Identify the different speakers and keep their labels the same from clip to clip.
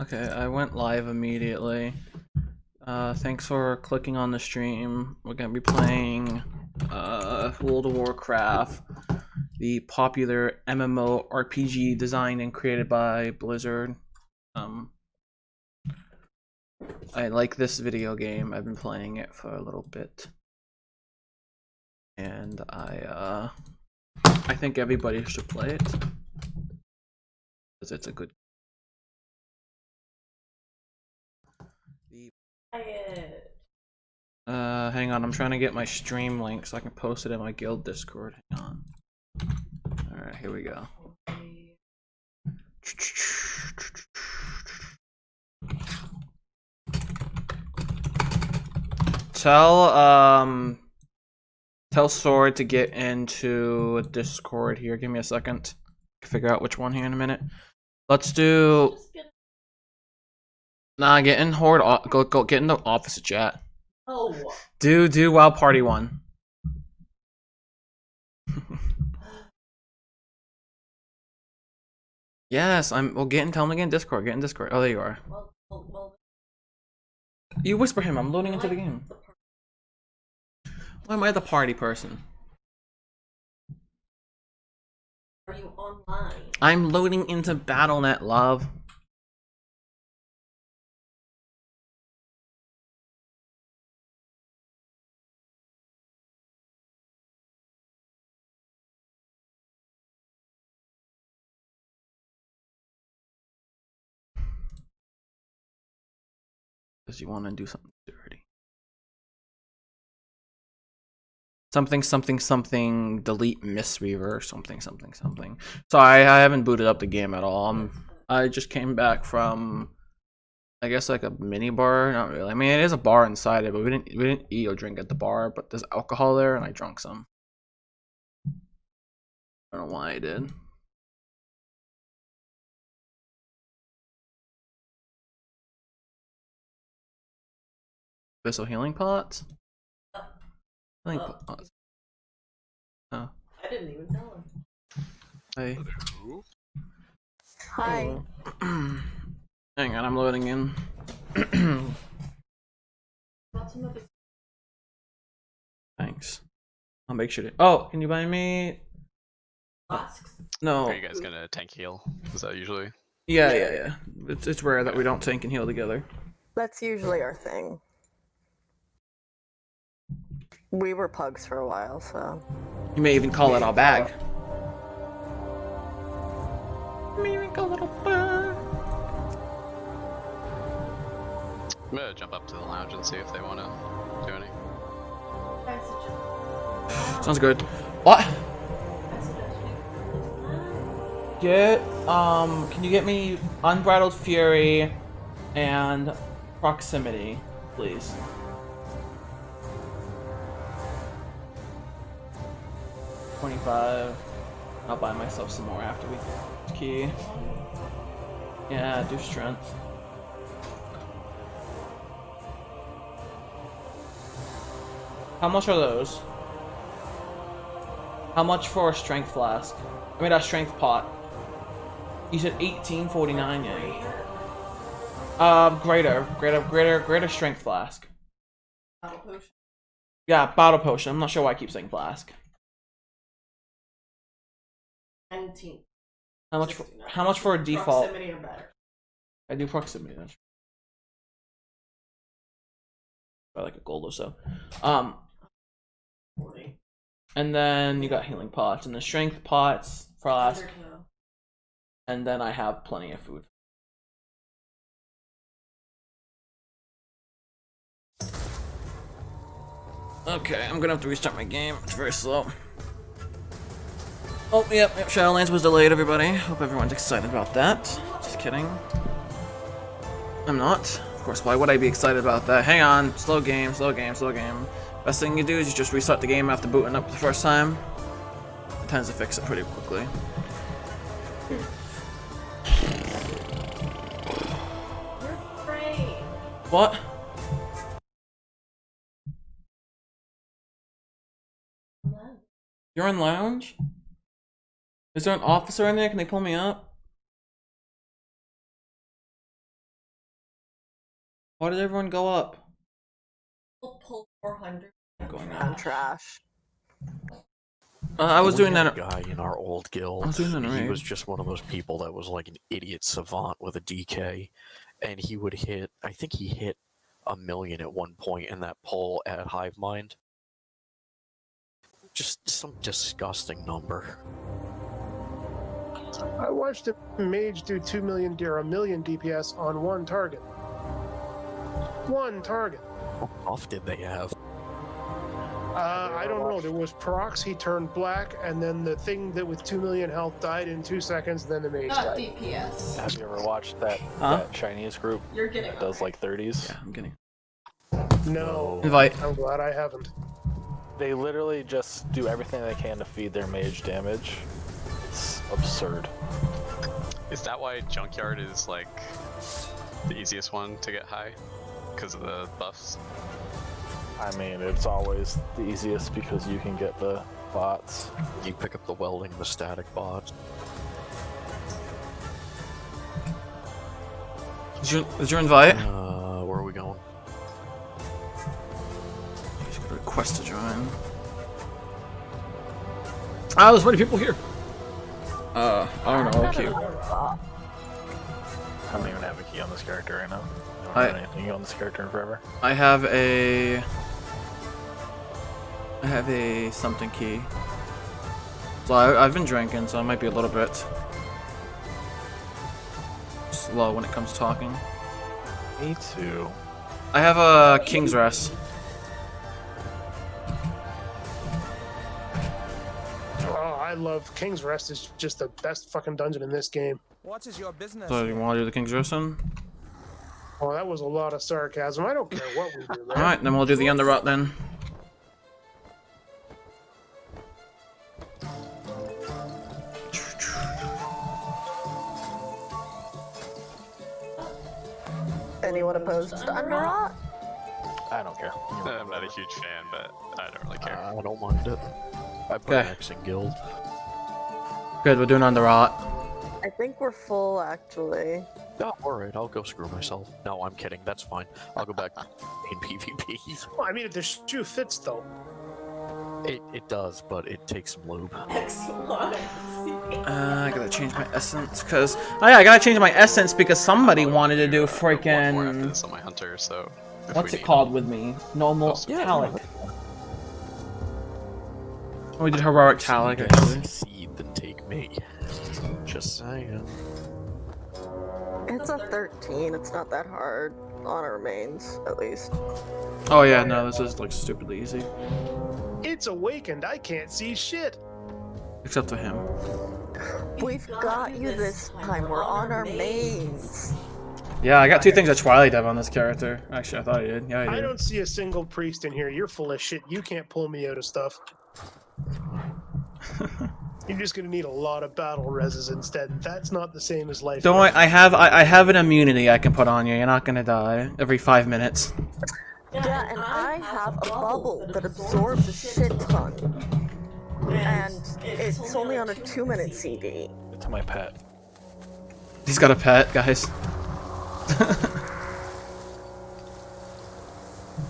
Speaker 1: Okay, I went live immediately. Thanks for clicking on the stream. We're gonna be playing World of Warcraft, the popular MMORPG designed and created by Blizzard. I like this video game. I've been playing it for a little bit, and I think everybody should play it because it's a good. Hang on, I'm trying to get my stream link so I can post it in my guild Discord. Hang on. Alright, here we go. Tell Sword to get into Discord here. Give me a second. Figure out which one here in a minute. Let's do. Nah, get in Horde. Go get in the opposite chat.
Speaker 2: Oh.
Speaker 1: Do WoW Party 1. Yes, well, get in. Tell him to get in Discord. Get in Discord. Oh, there you are.
Speaker 2: Well.
Speaker 1: You whisper him. I'm loading into the game. Why am I the party person?
Speaker 2: Are you online?
Speaker 1: I'm loading into BattleNet, love. Because you want to do something dirty. Something, delete misweaver, something. So I haven't booted up the game at all. I just came back from, I guess, like a mini bar. Not really. I mean, it is a bar inside it, but we didn't eat or drink at the bar. But there's alcohol there, and I drank some. I don't know why I did. Vessel healing pots. Healing pots. Oh.
Speaker 2: I didn't even tell him.
Speaker 1: Hey.
Speaker 2: Hi.
Speaker 1: Hang on, I'm loading in. Thanks. I'll make sure to. Oh, can you buy me?
Speaker 2: Flasks?
Speaker 1: No.
Speaker 3: Are you guys gonna tank heal? Is that usually?
Speaker 1: Yeah. It's rare that we don't tank and heal together.
Speaker 4: That's usually our thing. We were pugs for a while, so.
Speaker 1: You may even call it our bag. You may even call it a bag.
Speaker 3: I'm gonna jump up to the lounge and see if they want to do any.
Speaker 1: Sounds good. What? Can you get me Unbridled Fury and Proximity, please? $25. I'll buy myself some more after we key. Yeah, do strength. How much are those? How much for a strength flask? I mean, a strength pot. You said 18.49, yeah. Greater strength flask.
Speaker 2: Bottle potion?
Speaker 1: Yeah, bottle potion. I'm not sure why I keep saying flask.
Speaker 2: 19.
Speaker 1: How much for a default?
Speaker 2: Proximity or better.
Speaker 1: I do proximity. That's by like a gold or so.
Speaker 2: 40.
Speaker 1: And then you got healing pots and the strength pots, flask,
Speaker 2: 100 now.
Speaker 1: and then I have plenty of food. Okay, I'm gonna have to restart my game. It's very slow. Oh, yep, Shadowlands was delayed, everybody. Hope everyone's excited about that. Just kidding. I'm not. Of course, why would I be excited about that? Hang on. Slow game. Best thing you do is you just restart the game after booting up the first time. It tends to fix it pretty quickly.
Speaker 2: You're afraid.
Speaker 1: What? You're in lounge? Is there an officer in there? Can they pull me up? Why did everyone go up?
Speaker 2: We'll pull 400.
Speaker 1: Going
Speaker 4: I'm
Speaker 1: up.
Speaker 4: trash.
Speaker 1: I was doing
Speaker 5: had
Speaker 1: that.
Speaker 5: a guy in our old guild.
Speaker 1: I was doing that
Speaker 5: He
Speaker 1: right.
Speaker 5: was just one of those people that was like an idiot savant with a DK, and he would hit. I think he hit 1 million at one point in that poll at Hivemind. Just some disgusting number.
Speaker 6: I watched a mage do 2 million or 1 million DPS on one target. One target.
Speaker 5: How off did they have?
Speaker 6: I don't know. There was procs, he turned black, and then the thing that with 2 million health died in 2 seconds, then the mage
Speaker 2: Not
Speaker 6: died.
Speaker 2: DPS.
Speaker 7: Have you ever watched that,
Speaker 1: Huh?
Speaker 7: that Chinese group
Speaker 2: You're getting
Speaker 7: that does
Speaker 2: alright.
Speaker 7: like 30s?
Speaker 1: Yeah, I'm kidding.
Speaker 6: No.
Speaker 1: Invite.
Speaker 6: I'm glad I haven't.
Speaker 7: They literally just do everything they can to feed their mage damage. It's absurd.
Speaker 3: Is that why Junkyard is like the easiest one to get high? Because of the buffs?
Speaker 7: I mean, it's always the easiest because you can get the bots.
Speaker 5: You pick up the welding, the static bots.
Speaker 1: Is your invite?
Speaker 5: Where are we going?
Speaker 1: Just got a request to join. Ah, there's many people here. I don't know. Okay.
Speaker 7: I don't even have a key on this character right now. I don't have anything on this character in forever.
Speaker 1: I have a something key. So I've been drinking, so I might be a little bit slow when it comes to talking.
Speaker 7: Me too.
Speaker 1: I have a King's Rest.
Speaker 6: Oh, I love King's Rest. Is just the best fucking dungeon in this game.
Speaker 8: What is your business?
Speaker 1: So you want to do the King's Rest then?
Speaker 6: Oh, that was a lot of sarcasm. I don't care what we do, man.
Speaker 1: Alright, then we'll do the Underrot then.
Speaker 4: Anyone opposed to Underrot?
Speaker 7: I don't care.
Speaker 3: I'm not a huge fan, but I don't really care.
Speaker 5: I don't mind it. I play
Speaker 1: Okay.
Speaker 5: X in guild.
Speaker 1: Good, we're doing Underrot.
Speaker 4: I think we're full, actually.
Speaker 5: Oh, alright, I'll go screw myself. No, I'm kidding. That's fine. I'll go back in PvP.
Speaker 6: Well, I mean, if the shoe fits, though.
Speaker 5: It does, but it takes some lube.
Speaker 2: Excellent.
Speaker 1: I gotta change my essence, cause I gotta change my essence because somebody wanted to do
Speaker 3: More after
Speaker 1: freaking
Speaker 3: this on my hunter, so if
Speaker 1: what's
Speaker 3: we
Speaker 1: it
Speaker 3: need-
Speaker 1: called with me? Normal
Speaker 3: Yeah.
Speaker 1: Talic. Oh, we did heroic Talic
Speaker 5: You guys
Speaker 1: actually.
Speaker 5: succeed, then take me. Just saying.
Speaker 4: It's a 13. It's not that hard. On our mains, at least.
Speaker 1: Oh yeah, no, this is like stupidly easy,
Speaker 6: It's awakened. I can't see shit.
Speaker 1: except for him.
Speaker 4: We've got you this time. We're on our mains.
Speaker 1: Yeah, I got 2 things at Twilight Dev on this character. Actually, I thought I did. Yeah, I
Speaker 6: I
Speaker 1: did.
Speaker 6: don't see a single priest in here. You're full of shit. You can't pull me out of stuff. You're just gonna need a lot of battle reses instead. That's not the same as life.
Speaker 1: Don't worry, I have an immunity I can put on you. You're not gonna die every 5 minutes.
Speaker 4: Yeah, and I have a bubble that absorbs a shit ton. And it's only on a 2-minute CD.
Speaker 7: It's my pet.
Speaker 1: He's got a pet, guys.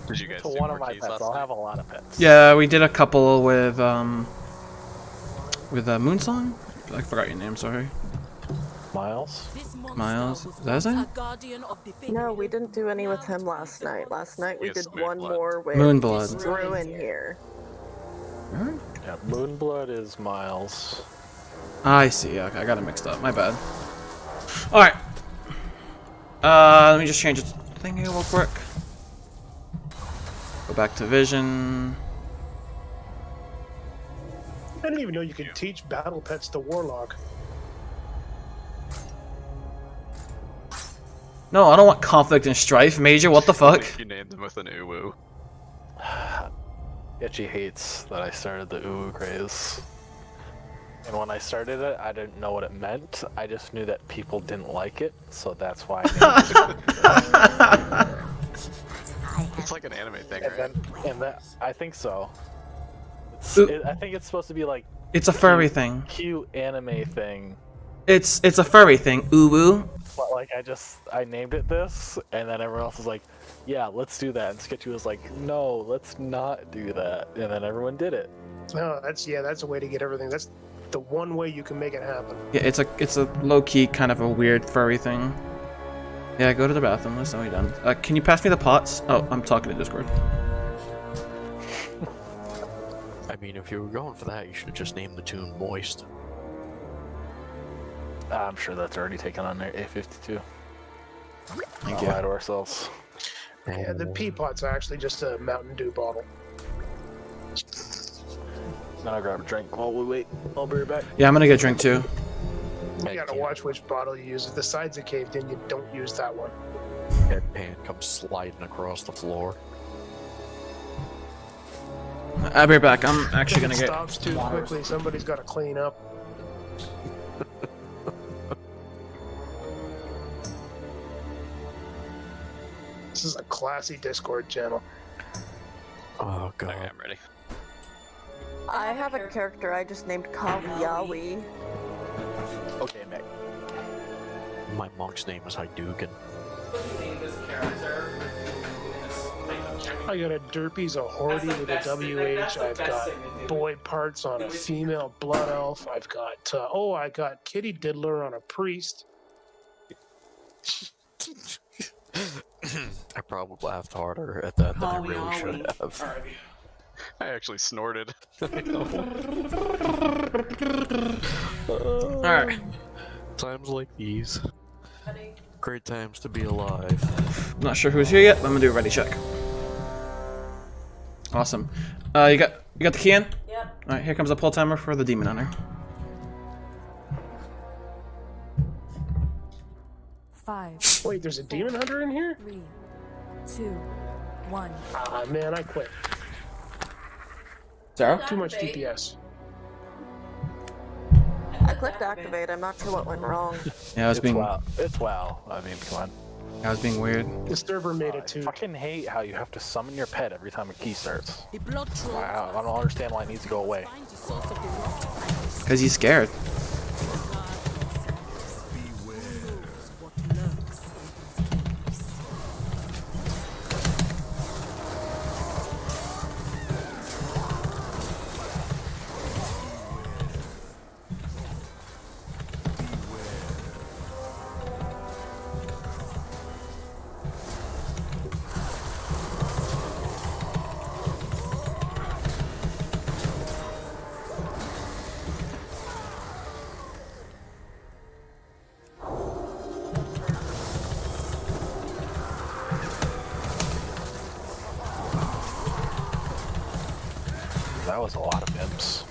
Speaker 3: Did you guys
Speaker 7: To
Speaker 3: do
Speaker 7: one
Speaker 3: more
Speaker 7: of my
Speaker 3: keys
Speaker 7: pets.
Speaker 3: last
Speaker 7: I'll
Speaker 3: night?
Speaker 7: have a lot of pets.
Speaker 1: Yeah, we did a couple with Moonsong? I forgot your name, sorry.
Speaker 7: Miles?
Speaker 1: Miles. Is that his name?
Speaker 4: No, we didn't do any with him last night. Last night we
Speaker 3: Yes,
Speaker 4: did one
Speaker 3: Moonblood.
Speaker 4: more with
Speaker 1: Moonblood.
Speaker 4: Drew in here.
Speaker 7: Yeah, Moonblood is Miles.
Speaker 1: I see, okay, I got it mixed up, my bad. Alright. Let me just change the thing here real quick. Go back to vision.
Speaker 6: I didn't even know you could teach battle pets to Warlock.
Speaker 1: No, I don't want conflict and strife, Major, what the fuck?
Speaker 3: You named them with an uwu.
Speaker 7: Itchy hates that I started the uwu craze. And when I started it, I didn't know what it meant. I just knew that people didn't like it, so that's why I named it.
Speaker 3: It's like an anime thing,
Speaker 7: And
Speaker 3: right?
Speaker 7: then, I think so. I think it's supposed to be like
Speaker 1: It's a furry thing.
Speaker 7: cute anime thing.
Speaker 1: It's a furry thing, uwu.
Speaker 7: But like I named it this, and then everyone else was like, "Yeah, let's do that." And Sketchy was like, "No, let's not do that." And then everyone did it.
Speaker 6: No, that's a way to get everything. That's the one way you can make it happen.
Speaker 1: Yeah, it's a low key kind of a weird furry thing. Yeah, go to the bathroom. Listen, we done. Can you pass me the pots? Oh, I'm talking to Discord.
Speaker 5: I mean, if you were going for that, you should have just named the tune Moist.
Speaker 7: I'm sure that's already taken on there. A52.
Speaker 1: Thank
Speaker 7: Not
Speaker 1: you.
Speaker 7: lie to ourselves.
Speaker 6: Yeah, the pea pot's actually just a Mountain Dew bottle.
Speaker 7: Then I'll grab a drink while we wait. I'll be right back.
Speaker 1: Yeah, I'm gonna get a drink too.
Speaker 6: You gotta watch which bottle you use. If the sides are caved in, you don't use that one.
Speaker 5: Headpan comes sliding across the floor.
Speaker 1: I'll be right back. I'm actually
Speaker 6: If
Speaker 1: gonna
Speaker 6: it
Speaker 1: get.
Speaker 6: stops too quickly, somebody's gotta clean up. This is a classy Discord channel.
Speaker 5: Oh
Speaker 3: Okay,
Speaker 5: god.
Speaker 3: I'm ready.
Speaker 4: I have a character I just named Kawiyawi.
Speaker 7: Okay, Mick.
Speaker 5: My monk's name is Hadouken.
Speaker 6: I got a Derpy's a Hordy with a WH. I've got boy parts on a female blood elf. I've got I got Kitty Diddler on a priest.
Speaker 5: I probably laughed harder at that than I really should have.
Speaker 3: I actually snorted.
Speaker 1: Alright.
Speaker 5: Times like these. Great times to be alive.
Speaker 1: Not sure who's here yet, but I'm gonna do a ready check. Awesome. You got the key in?
Speaker 2: Yep.
Speaker 1: Alright, here comes a pull timer for the Demon Hunter.
Speaker 8: 5,
Speaker 6: Wait, there's a demon hunter in here?
Speaker 8: 3, 2, 1.
Speaker 6: Ah, man, I quit.
Speaker 1: Sarah?
Speaker 6: Too much DPS.
Speaker 4: I clicked activate. I'm not sure what went wrong.
Speaker 1: Yeah, I was being
Speaker 7: It's WoW. I mean, come on.
Speaker 1: I was being weird.
Speaker 6: The server made it
Speaker 7: I
Speaker 6: too.
Speaker 7: fucking hate how you have to summon your pet every time a key starts. Wow, I don't understand why it needs to go away.
Speaker 1: Cause he's scared.
Speaker 7: That was a lot of imps.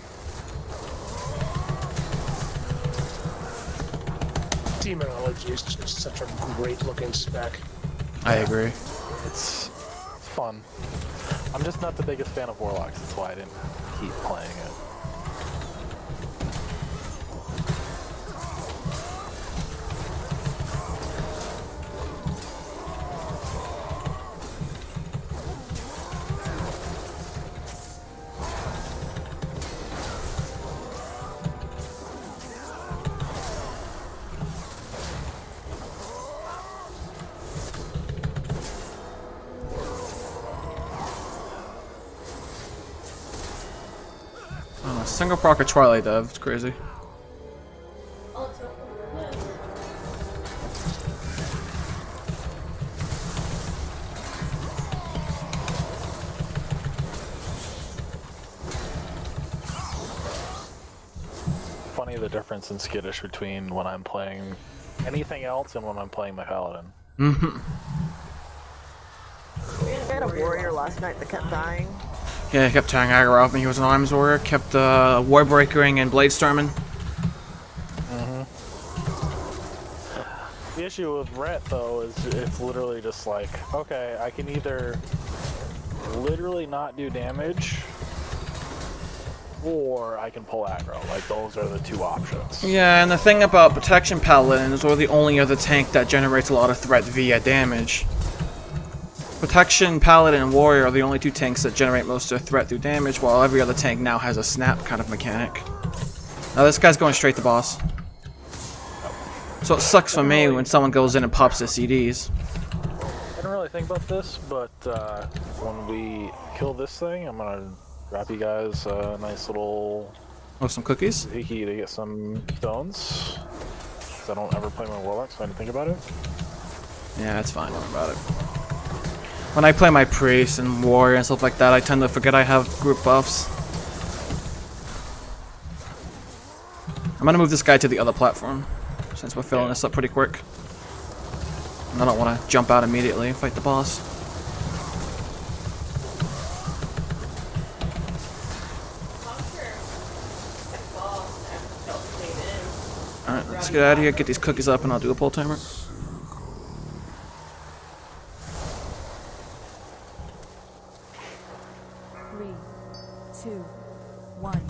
Speaker 6: Demonology is just such a great looking spec.
Speaker 1: I agree.
Speaker 7: It's fun. I'm just not the biggest fan of Warlocks, that's why I didn't keep playing it.
Speaker 1: Oh, single proc of Twilight Dev. It's crazy.
Speaker 2: Oh, it's open.
Speaker 7: Funny the difference in skittish between when I'm playing anything else and when I'm playing my paladin.
Speaker 1: Mm-hmm.
Speaker 4: I had a warrior last night that kept dying.
Speaker 1: Yeah, he kept tearing aggro off me. He was an arms warrior. Kept warbreakering and blade storming.
Speaker 7: The issue with Rhett, though, is it's literally just like, okay, I can either literally not do damage, or I can pull aggro. Like, those are the two options.
Speaker 1: Yeah, and the thing about Protection Paladin is we're the only other tank that generates a lot of threat via damage. Protection Paladin and Warrior are the only two tanks that generate most of their threat through damage, while every other tank now has a snap kind of mechanic. Now this guy's going straight to boss. So it sucks for me when someone goes in and pops the CDs.
Speaker 7: I don't really think about this, but when we kill this thing, I'm gonna drop you guys a nice little
Speaker 1: Oh, some cookies?
Speaker 7: hickey to get some stones. Because I don't ever play my warlock, so I didn't think about it.
Speaker 1: Yeah, it's fine. Don't worry about it. When I play my priest and warrior and stuff like that, I tend to forget I have group buffs. I'm gonna move this guy to the other platform, since we're filling this up pretty quick. And I don't want to jump out immediately and fight the boss. Alright, let's get out of here, get these cookies up, and I'll do a pull timer.
Speaker 8: Three, two, one.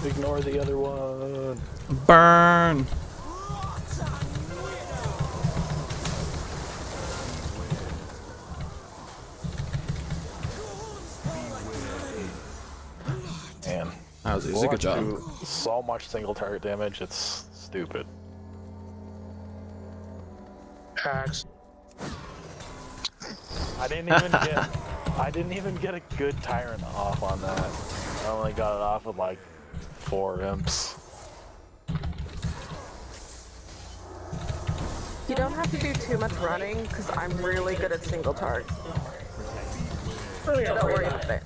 Speaker 7: Ignore the other one.
Speaker 1: Burn!
Speaker 7: Man.
Speaker 1: That was easy, good job.
Speaker 7: Do so much single target damage, it's stupid.
Speaker 6: Hacks.
Speaker 7: I didn't even get a good tyrant off on that. I only got it off with like 4 imps.
Speaker 4: You don't have to do too much running, because I'm really good at single target. So don't worry about it.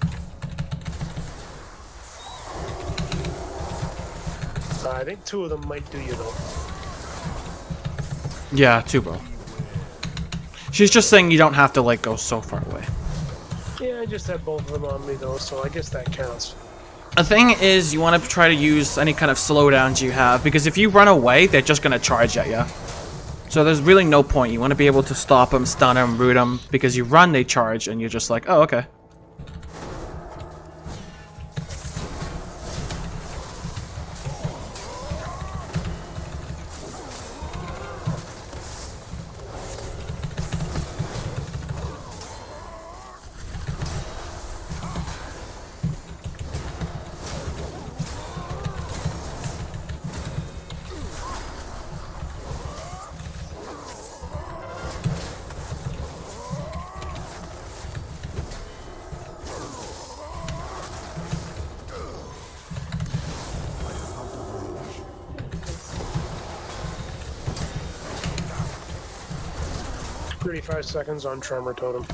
Speaker 6: I think 2 of them might do you though.
Speaker 1: Yeah, 2 bro. She's just saying you don't have to like go so far away.
Speaker 6: Yeah, I just had both of them on me though, so I guess that counts.
Speaker 1: The thing is, you want to try to use any kind of slowdowns you have, because if you run away, they're just going to charge at you. So there's really no point. You want to be able to stop them, stun them, root them, because you run, they charge, and you're just like, oh, okay.
Speaker 6: $35 seconds on Tremor Totem.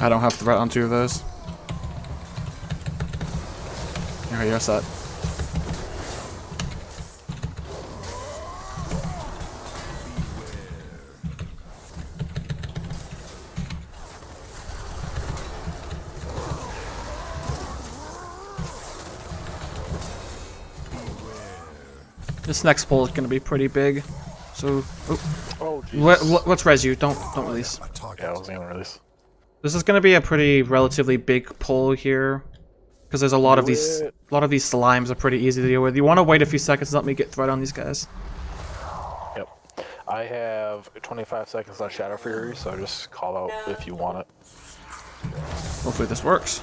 Speaker 1: I don't have to threat on 2 of those. Alright, you're set. This next pull is going to be pretty big. So,
Speaker 7: Oh, jeez.
Speaker 1: let's res you. Don't release.
Speaker 7: Yeah, I wasn't gonna release.
Speaker 1: This is going to be a pretty relatively big pull here, because there's a lot of these slimes are pretty easy to deal with. You want to wait a few seconds to let me get threat on these guys.
Speaker 7: Yep. I have 25 seconds on Shadow Fury, so just call out if you want it.
Speaker 1: Hopefully this works.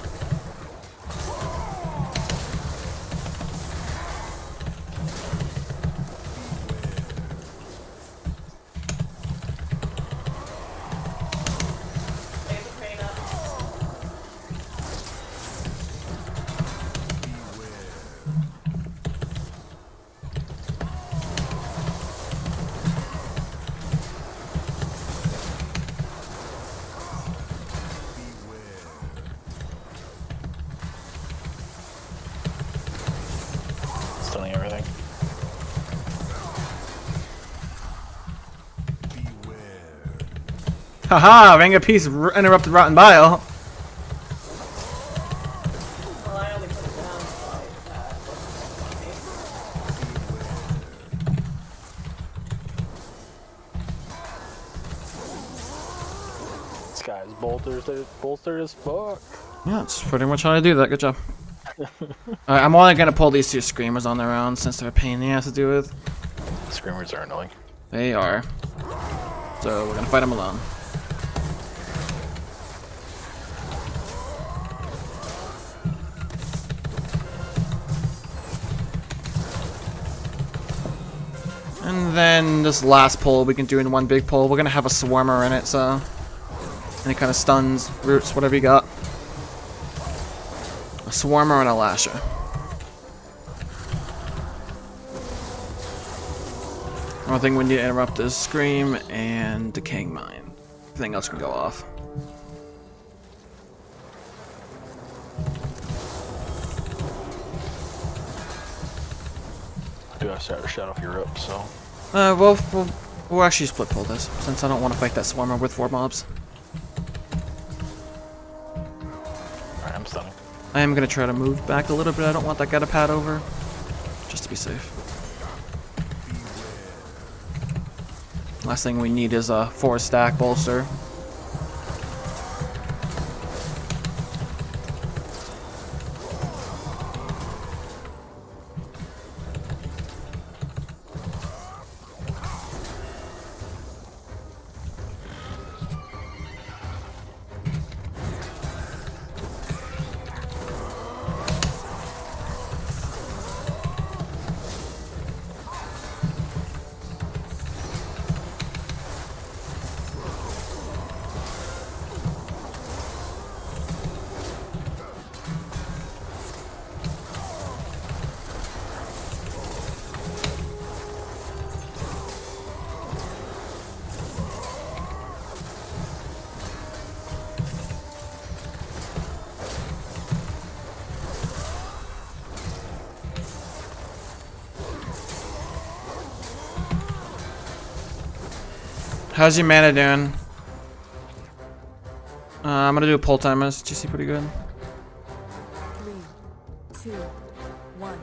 Speaker 7: killing everything.
Speaker 1: Haha! Ring of Peace interrupted Rotten Bile.
Speaker 2: Well, I only put it down like that.
Speaker 7: This guy's bolstered as fuck.
Speaker 1: Yeah, that's pretty much how I do that. Good job. Alright, I'm only gonna pull these two screamers on their own since they're a pain in the ass to deal with.
Speaker 7: Screamers are annoying.
Speaker 1: They are. So we're gonna fight them alone. And then this last pull we can do in one big pull. We're gonna have a swarmer in it, so any kind of stuns, roots, whatever you got. A swarmer and a lasher. One thing we need to interrupt is Scream and Decaying Mind. Everything else can go off.
Speaker 7: Do I start to shut off your rope, so.
Speaker 1: We'll actually split pull this, since I don't want to fight that swarmer with 4 mobs.
Speaker 7: Alright, I'm stunning.
Speaker 1: I am gonna try to move back a little bit. I don't want that guy to pad over, just to be safe. Last thing we need is a 4-stack bolster. How's your mana doing? I'm gonna do a pull timers. GC pretty good.
Speaker 8: 3, 2, 1.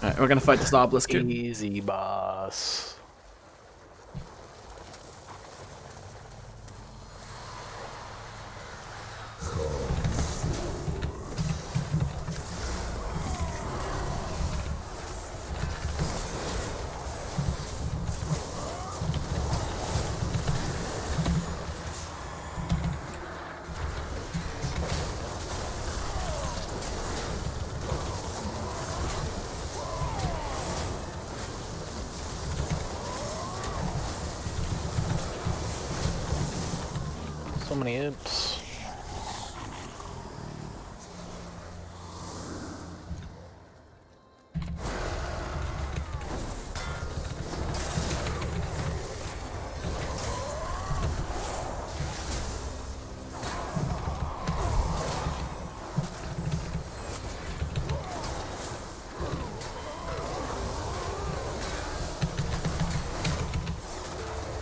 Speaker 1: Alright, we're gonna fight this obelisk here.
Speaker 7: Easy, boss. So many imps.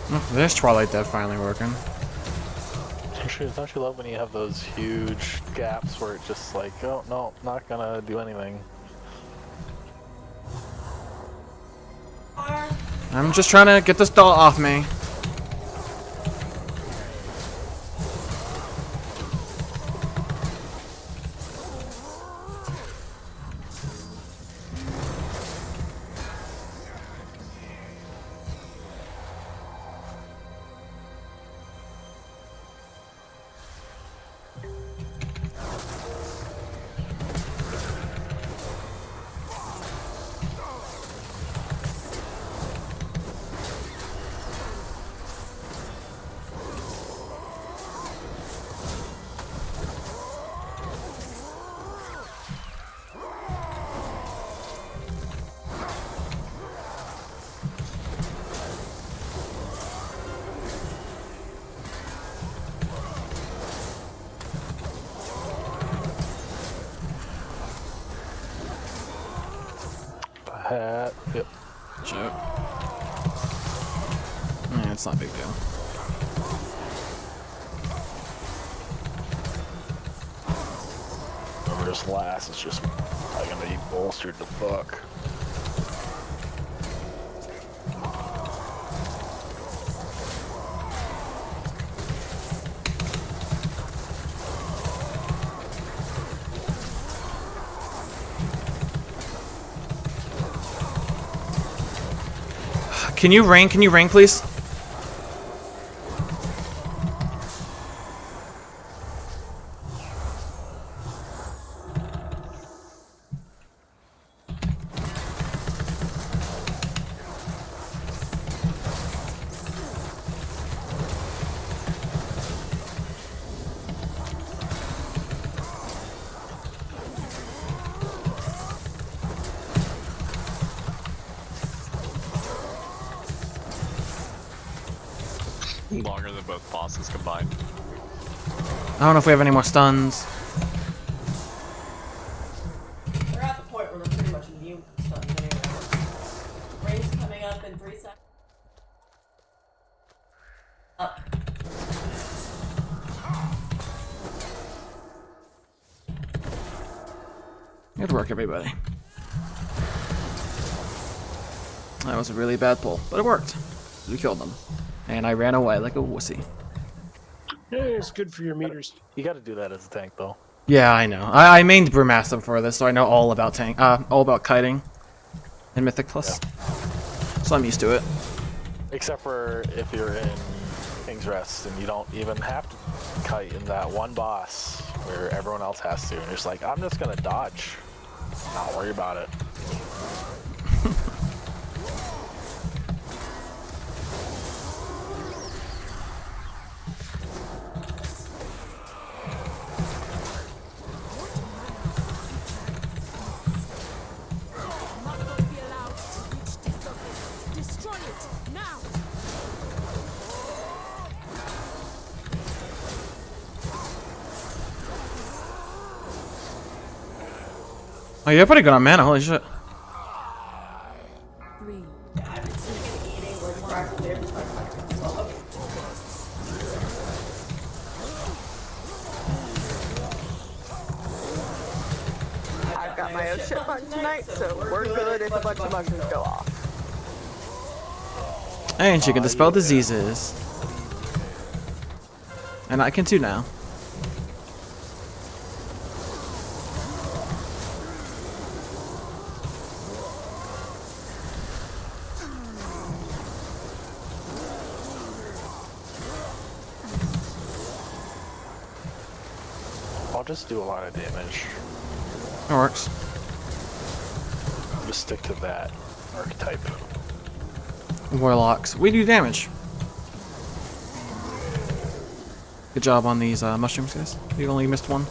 Speaker 1: Oh, there's Twilight Dead finally working.
Speaker 7: Don't you love when you have those huge gaps where it's just like, oh no, not gonna do anything.
Speaker 1: I'm just trying to get this doll off me.
Speaker 7: Hat. Yep.
Speaker 1: Shit. Yeah, it's not a big deal.
Speaker 7: Remember this last is just probably gonna be bolstered the fuck.
Speaker 1: Can you rank? Can you rank, please?
Speaker 3: Longer than both bosses combined.
Speaker 1: I don't know if we have any more stuns.
Speaker 2: They're at the point where they're pretty much immune to stuns anyway. Rain's coming up in 3 seconds. Up.
Speaker 1: Good work, everybody. That was a really bad pull, but it worked. We killed them. And I ran away like a wussy.
Speaker 6: Yeah, it's good for your meters.
Speaker 7: You gotta do that as a tank though.
Speaker 1: Yeah, I know. I mained Brewmaster for this, so I know all about all about kiting in Mythic Plus. So I'm used to it.
Speaker 7: Except for if you're in King's Rest and you don't even have to kite in that one boss where everyone else has to. And you're just like, I'm just gonna dodge. Not worry about it.
Speaker 1: Oh, you're pretty good on mana, holy shit.
Speaker 8: 3,
Speaker 2: I've been sitting and eating like practically every time I stop.
Speaker 4: I've got my own shit button tonight, so we're good if a bunch of mushrooms go off.
Speaker 1: And she can dispel diseases. And I can too now.
Speaker 7: I'll just do a lot of damage.
Speaker 1: It works.
Speaker 7: Just stick to that archetype.
Speaker 1: Warlocks. We do damage. Good job on these mushrooms, guys. You only missed one.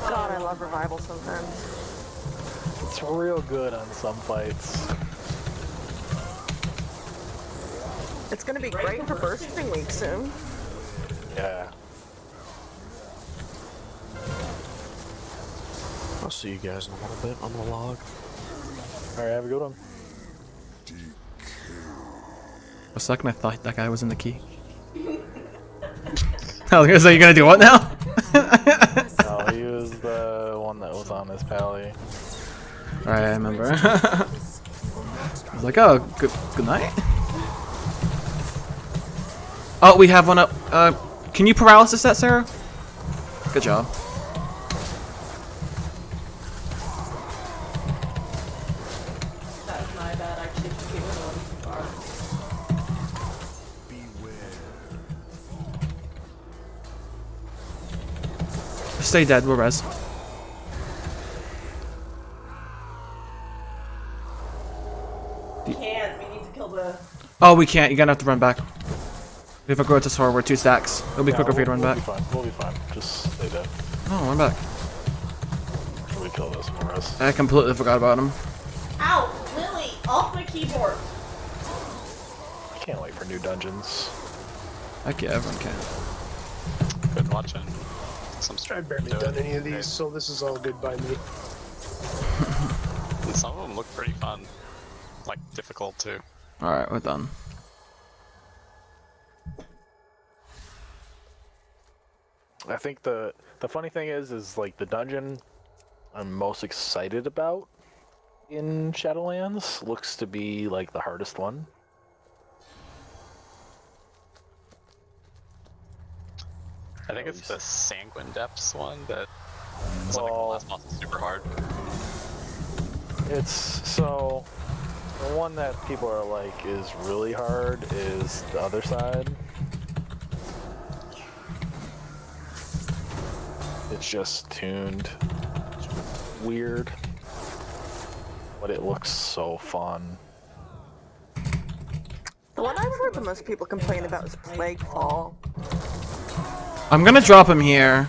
Speaker 4: God, I love revival sometimes.
Speaker 7: It's real good on some fights.
Speaker 4: It's gonna be great for bursting week soon.
Speaker 7: Yeah.
Speaker 5: I'll see you guys in a little bit on the log.
Speaker 7: Alright, have a good one.
Speaker 1: For a second, I thought that guy was in the key. I was gonna say, you're gonna do what now?
Speaker 7: No, he was the one that was on his pally.
Speaker 1: Alright, I remember. I was like, oh, good night. Oh, we have one up. Can you paralysis that, Sarah? Good job.
Speaker 2: That was my bad. I actually just gave it a little too far.
Speaker 1: Stay dead, we're res.
Speaker 2: We can't. We need to kill the.
Speaker 1: Oh, we can't. You're gonna have to run back. We have a growth sword. We're 2 stacks. It'll be quicker for you to run back.
Speaker 7: We'll be fine. Just stay dead.
Speaker 1: No, run back.
Speaker 7: We kill this for us.
Speaker 1: I completely forgot about him.
Speaker 2: Ow! Lily! Off my keyboard!
Speaker 7: I can't wait for new dungeons.
Speaker 1: Heck yeah, everyone can.
Speaker 3: Been watching some
Speaker 6: I've
Speaker 3: stream.
Speaker 6: barely done any of these, so this is all good by me.
Speaker 3: And some of them look pretty fun. Like, difficult too.
Speaker 1: Alright, we're done.
Speaker 7: I think the funny thing is like the dungeon I'm most excited about in Shadowlands looks to be like the hardest one.
Speaker 3: I think it's the Sanguine Depths one that is like the
Speaker 7: Well,
Speaker 3: last boss is super hard.
Speaker 7: It's so the one that people are like is really hard is the other side. It's just tuned weird, but it looks so fun.
Speaker 4: The one I've heard the most people complain about is Plaguefall.
Speaker 1: I'm gonna drop him here.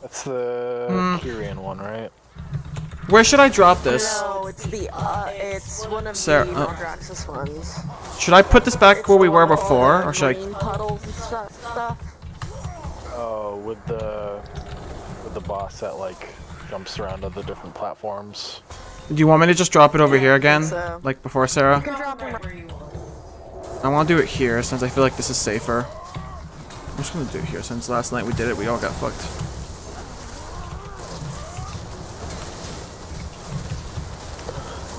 Speaker 7: That's the Kyrian one, right?
Speaker 1: Where should I drop this?
Speaker 4: No, it's it's one of
Speaker 1: Sarah,
Speaker 4: the Maldraxxus ones.
Speaker 1: Should I put this back
Speaker 4: It's
Speaker 1: where
Speaker 4: the
Speaker 1: we were
Speaker 4: one with all
Speaker 1: before,
Speaker 4: the
Speaker 1: or should I?
Speaker 4: green puddles and stuff.
Speaker 7: Oh, with the boss that like jumps around to the different platforms.
Speaker 1: Do you want me to just drop it over here again,
Speaker 4: so.
Speaker 1: like before Sarah?
Speaker 4: You can drop him
Speaker 2: Right where you want.
Speaker 1: I want to do it here since I feel like this is safer. I'm just gonna do it here since last night we did it. We all got fucked.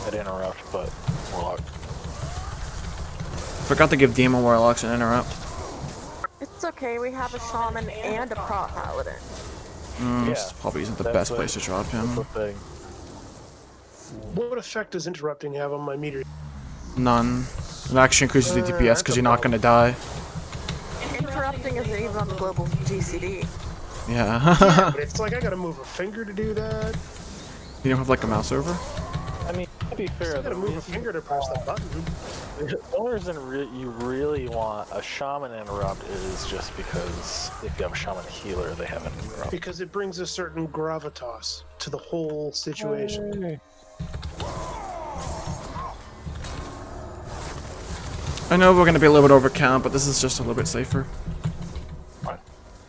Speaker 7: I'd interrupt, but Warlock.
Speaker 1: Forgot to give Demon Warlocks an interrupt.
Speaker 4: It's okay, we have a shaman and a prot paladin.
Speaker 1: This
Speaker 7: Yeah,
Speaker 1: probably isn't the
Speaker 7: that's
Speaker 1: best
Speaker 7: the-
Speaker 1: place to drop him.
Speaker 7: That's the thing.
Speaker 6: What effect does interrupting have on my meter?
Speaker 1: None. It actually increases the DPS because you're not gonna die.
Speaker 4: Interrupting isn't even on the global GCD.
Speaker 1: Yeah.
Speaker 6: But it's like I gotta move a finger to do that.
Speaker 1: You don't have like a mouse over?
Speaker 7: I mean, to be fair,
Speaker 6: I gotta move a finger to press the button.
Speaker 7: the only reason you really want a shaman interrupt is just because if you have a shaman healer, they have an interrupt.
Speaker 6: Because it brings a certain gravitas to the whole situation.
Speaker 1: I know we're gonna be a little bit overcount, but this is just a little bit safer.
Speaker 7: Fine.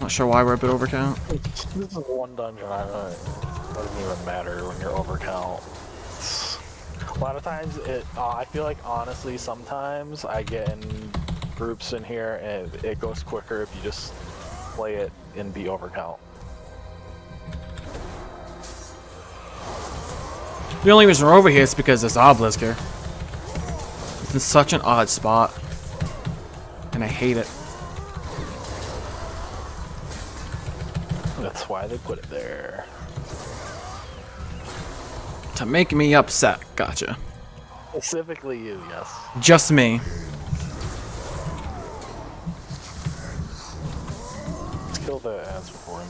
Speaker 1: Not sure why we're a bit overcount.
Speaker 7: This is one dungeon. I don't. It doesn't even matter when you're overcount. A lot of times, I feel like honestly, sometimes I get in groups in here and it goes quicker if you just play it and be overcount.
Speaker 1: The only reason we're over here is because there's Obelisk here. It's in such an odd spot. And I hate it.
Speaker 7: That's why they put it there.
Speaker 1: To make me upset. Gotcha.
Speaker 7: Specifically you, yes.
Speaker 1: Just me.
Speaker 7: Let's kill the ads before him.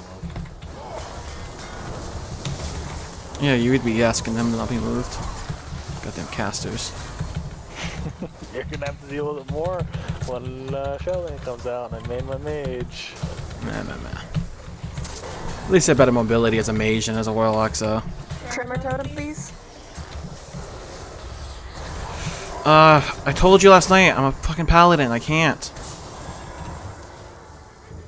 Speaker 1: Yeah, you would be asking them to not be moved. Goddamn casters.
Speaker 7: You're gonna have to deal with it more when Shelley comes out and I made my mage.
Speaker 1: Nah. At least I have better mobility as a mage and as a warlock, so.
Speaker 4: Tremor totem, please.
Speaker 1: I told you last night, I'm a fucking paladin, I can't.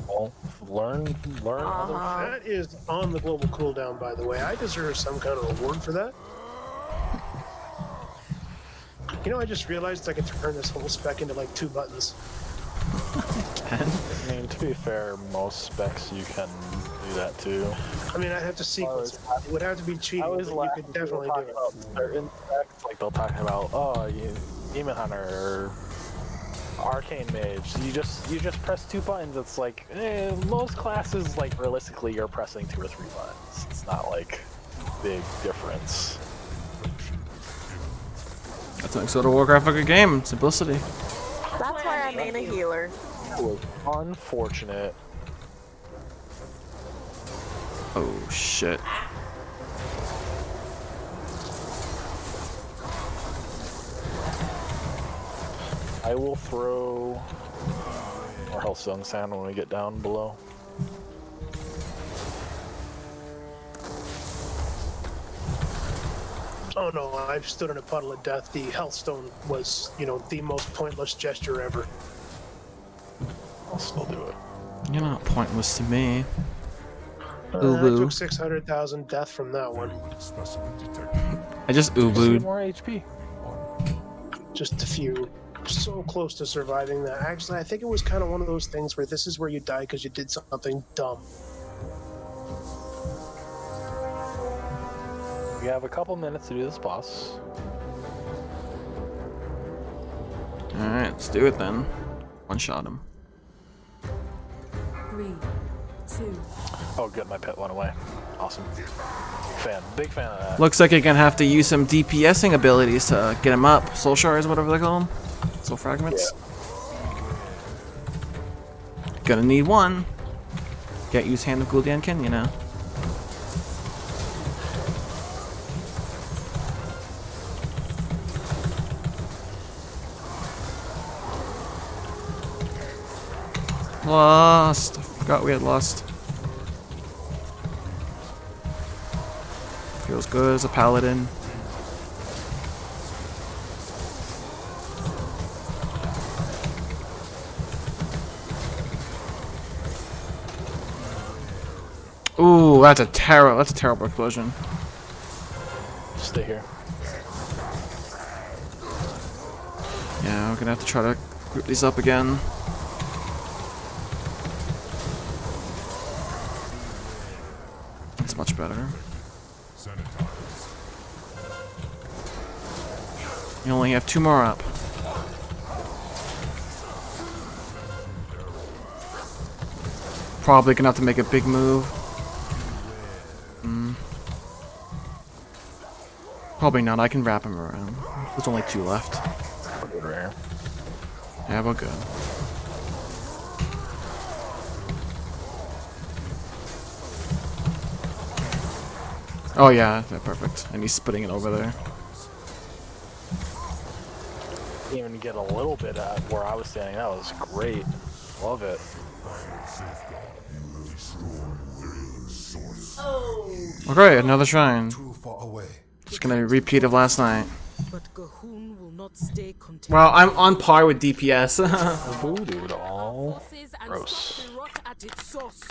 Speaker 7: Well, learn other
Speaker 6: That is on the global cooldown, by the way. I deserve some kind of reward for that. You know, I just realized I could turn this whole spec into like 2 buttons.
Speaker 7: I mean, to be fair, most specs you can do that too.
Speaker 6: I mean, I'd have to sequence it. It would have to be
Speaker 7: I
Speaker 6: cheating,
Speaker 7: always
Speaker 6: but you
Speaker 7: laugh
Speaker 6: could
Speaker 7: when people
Speaker 6: definitely
Speaker 7: talk
Speaker 6: do it.
Speaker 7: about certain specs, like they'll talk about, oh, Demon Hunter or Arcane Mage. You just press 2 buttons. It's like most classes, like realistically, you're pressing 2 or 3 buttons. It's not like big difference.
Speaker 1: That's what makes World of Warcraft a good game. Simplicity.
Speaker 4: That's why I main a healer.
Speaker 7: It was unfortunate.
Speaker 1: Oh shit.
Speaker 7: I will throw more Hellstone Sand when we get down below.
Speaker 6: Oh no, I've stood in a puddle of death. The Healthstone was, you know, the most pointless gesture ever.
Speaker 7: I'll still do it.
Speaker 1: You're not pointless to me.
Speaker 6: I
Speaker 1: Ubu.
Speaker 6: took 600,000 death from that one.
Speaker 1: I just
Speaker 7: Just get
Speaker 1: ubu'd.
Speaker 7: more HP.
Speaker 6: Just a few. So close to surviving that. Actually, I think it was kind of one of those things where this is where you die because you did something dumb.
Speaker 7: We have a couple minutes to do this boss.
Speaker 1: Alright, let's do it then. One shot him.
Speaker 8: 3, 2,
Speaker 7: Oh, good, my pet went away. Awesome. Big fan of that.
Speaker 1: Looks like you're gonna have to use some DPSing abilities to get him up. Soul shards, whatever they call them. Soul fragments. Gonna need one. Can't use Hand of Gul'dankin, you know. Lost. I forgot we had lost. Feels good as a paladin. Ooh, that's a terrible explosion.
Speaker 7: Stay here.
Speaker 1: Yeah, we're gonna have to try to group these up again. That's much better. You only have 2 more up. Probably gonna have to make a big move. Probably not. I can wrap him around. There's only 2 left.
Speaker 7: Rare.
Speaker 1: Yeah, we're good. Oh yeah, perfect. And he's spitting it over there.
Speaker 7: Even get a little bit at where I was standing. That was great. Love it.
Speaker 1: Okay, another shrine. Just gonna repeat of last night.
Speaker 8: but Gahun will not stay content.
Speaker 1: Well, I'm on par with DPS.
Speaker 7: Voodoo doll.
Speaker 8: Forces and
Speaker 7: Gross.
Speaker 8: stop the rot at its source.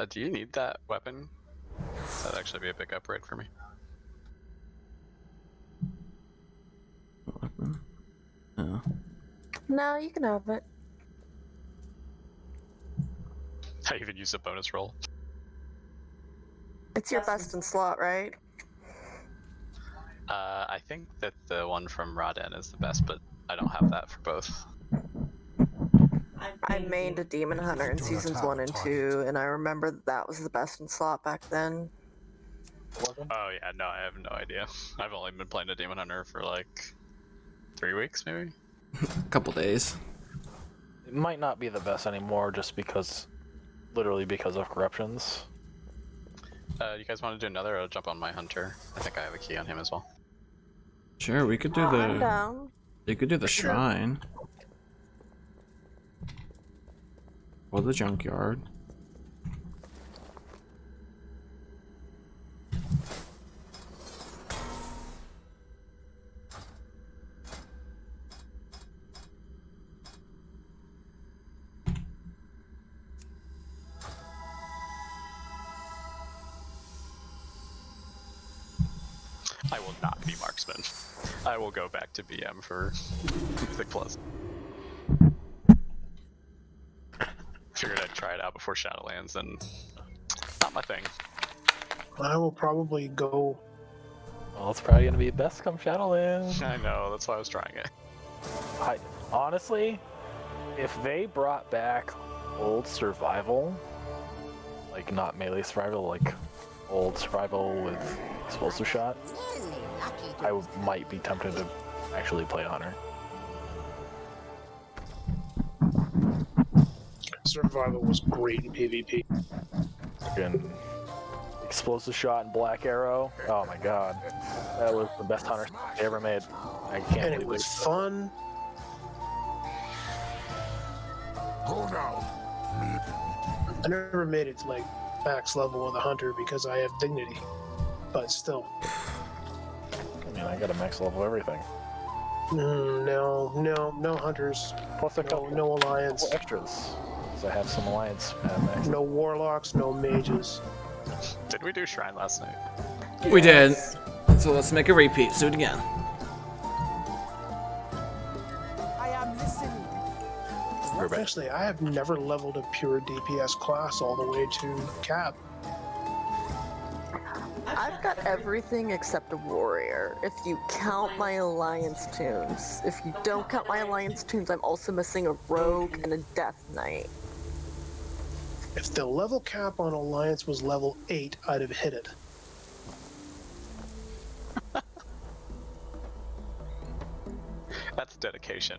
Speaker 3: Do you need that weapon? That'd actually be a big upgrade for me.
Speaker 1: Oh.
Speaker 4: No, you can have it.
Speaker 3: I even use a bonus roll.
Speaker 4: It's your best in slot, right?
Speaker 3: I think that the one from Raden is the best, but I don't have that for both.
Speaker 4: I mained a Demon Hunter in seasons 1 and 2, and I remember that was the best in slot back then.
Speaker 3: Oh yeah, no, I have no idea. I've only been playing a Demon Hunter for like 3 weeks, maybe.
Speaker 1: A couple days.
Speaker 7: It might not be the best anymore just because, literally because of corruptions.
Speaker 3: You guys want to do another? I'll jump on my hunter. I think I have a key on him as well.
Speaker 1: Sure, we could do
Speaker 4: I'm
Speaker 1: the.
Speaker 4: down.
Speaker 1: You could do the shrine. Or the junkyard.
Speaker 3: I will not be marksman. I will go back to BM for Mythic Plus. Figured I'd try it out before Shadowlands, and not my thing.
Speaker 6: I will probably go.
Speaker 7: Well, it's probably gonna be best come Shadowlands.
Speaker 3: I know, that's why I was trying it.
Speaker 7: Honestly, if they brought back old survival, like not melee survival, like old survival with explosive shot, I might be tempted to actually play Hunter.
Speaker 6: Survival was great in PvP.
Speaker 7: Fucking explosive shot and black arrow. Oh my god, that was the best Hunter they ever made. I can't
Speaker 6: And it
Speaker 7: believe
Speaker 6: was fun. I never made it to like max level of the hunter because I have dignity, but still.
Speaker 7: I mean, I got a max level everything.
Speaker 6: No hunters.
Speaker 7: Plus a couple,
Speaker 6: No alliance.
Speaker 7: couple extras. So I have some alliance max.
Speaker 6: No warlocks. No mages.
Speaker 3: Did we do Shrine last night?
Speaker 1: We did. So let's make a repeat. Do it again.
Speaker 8: I am listening.
Speaker 6: Actually, I have never leveled a pure DPS class all the way to cap.
Speaker 4: I've got everything except a warrior, if you count my alliance tunes. If you don't count my alliance tunes, I'm also missing a rogue and a death knight.
Speaker 6: If the level cap on alliance was level 8, I'd have hit it.
Speaker 3: That's dedication.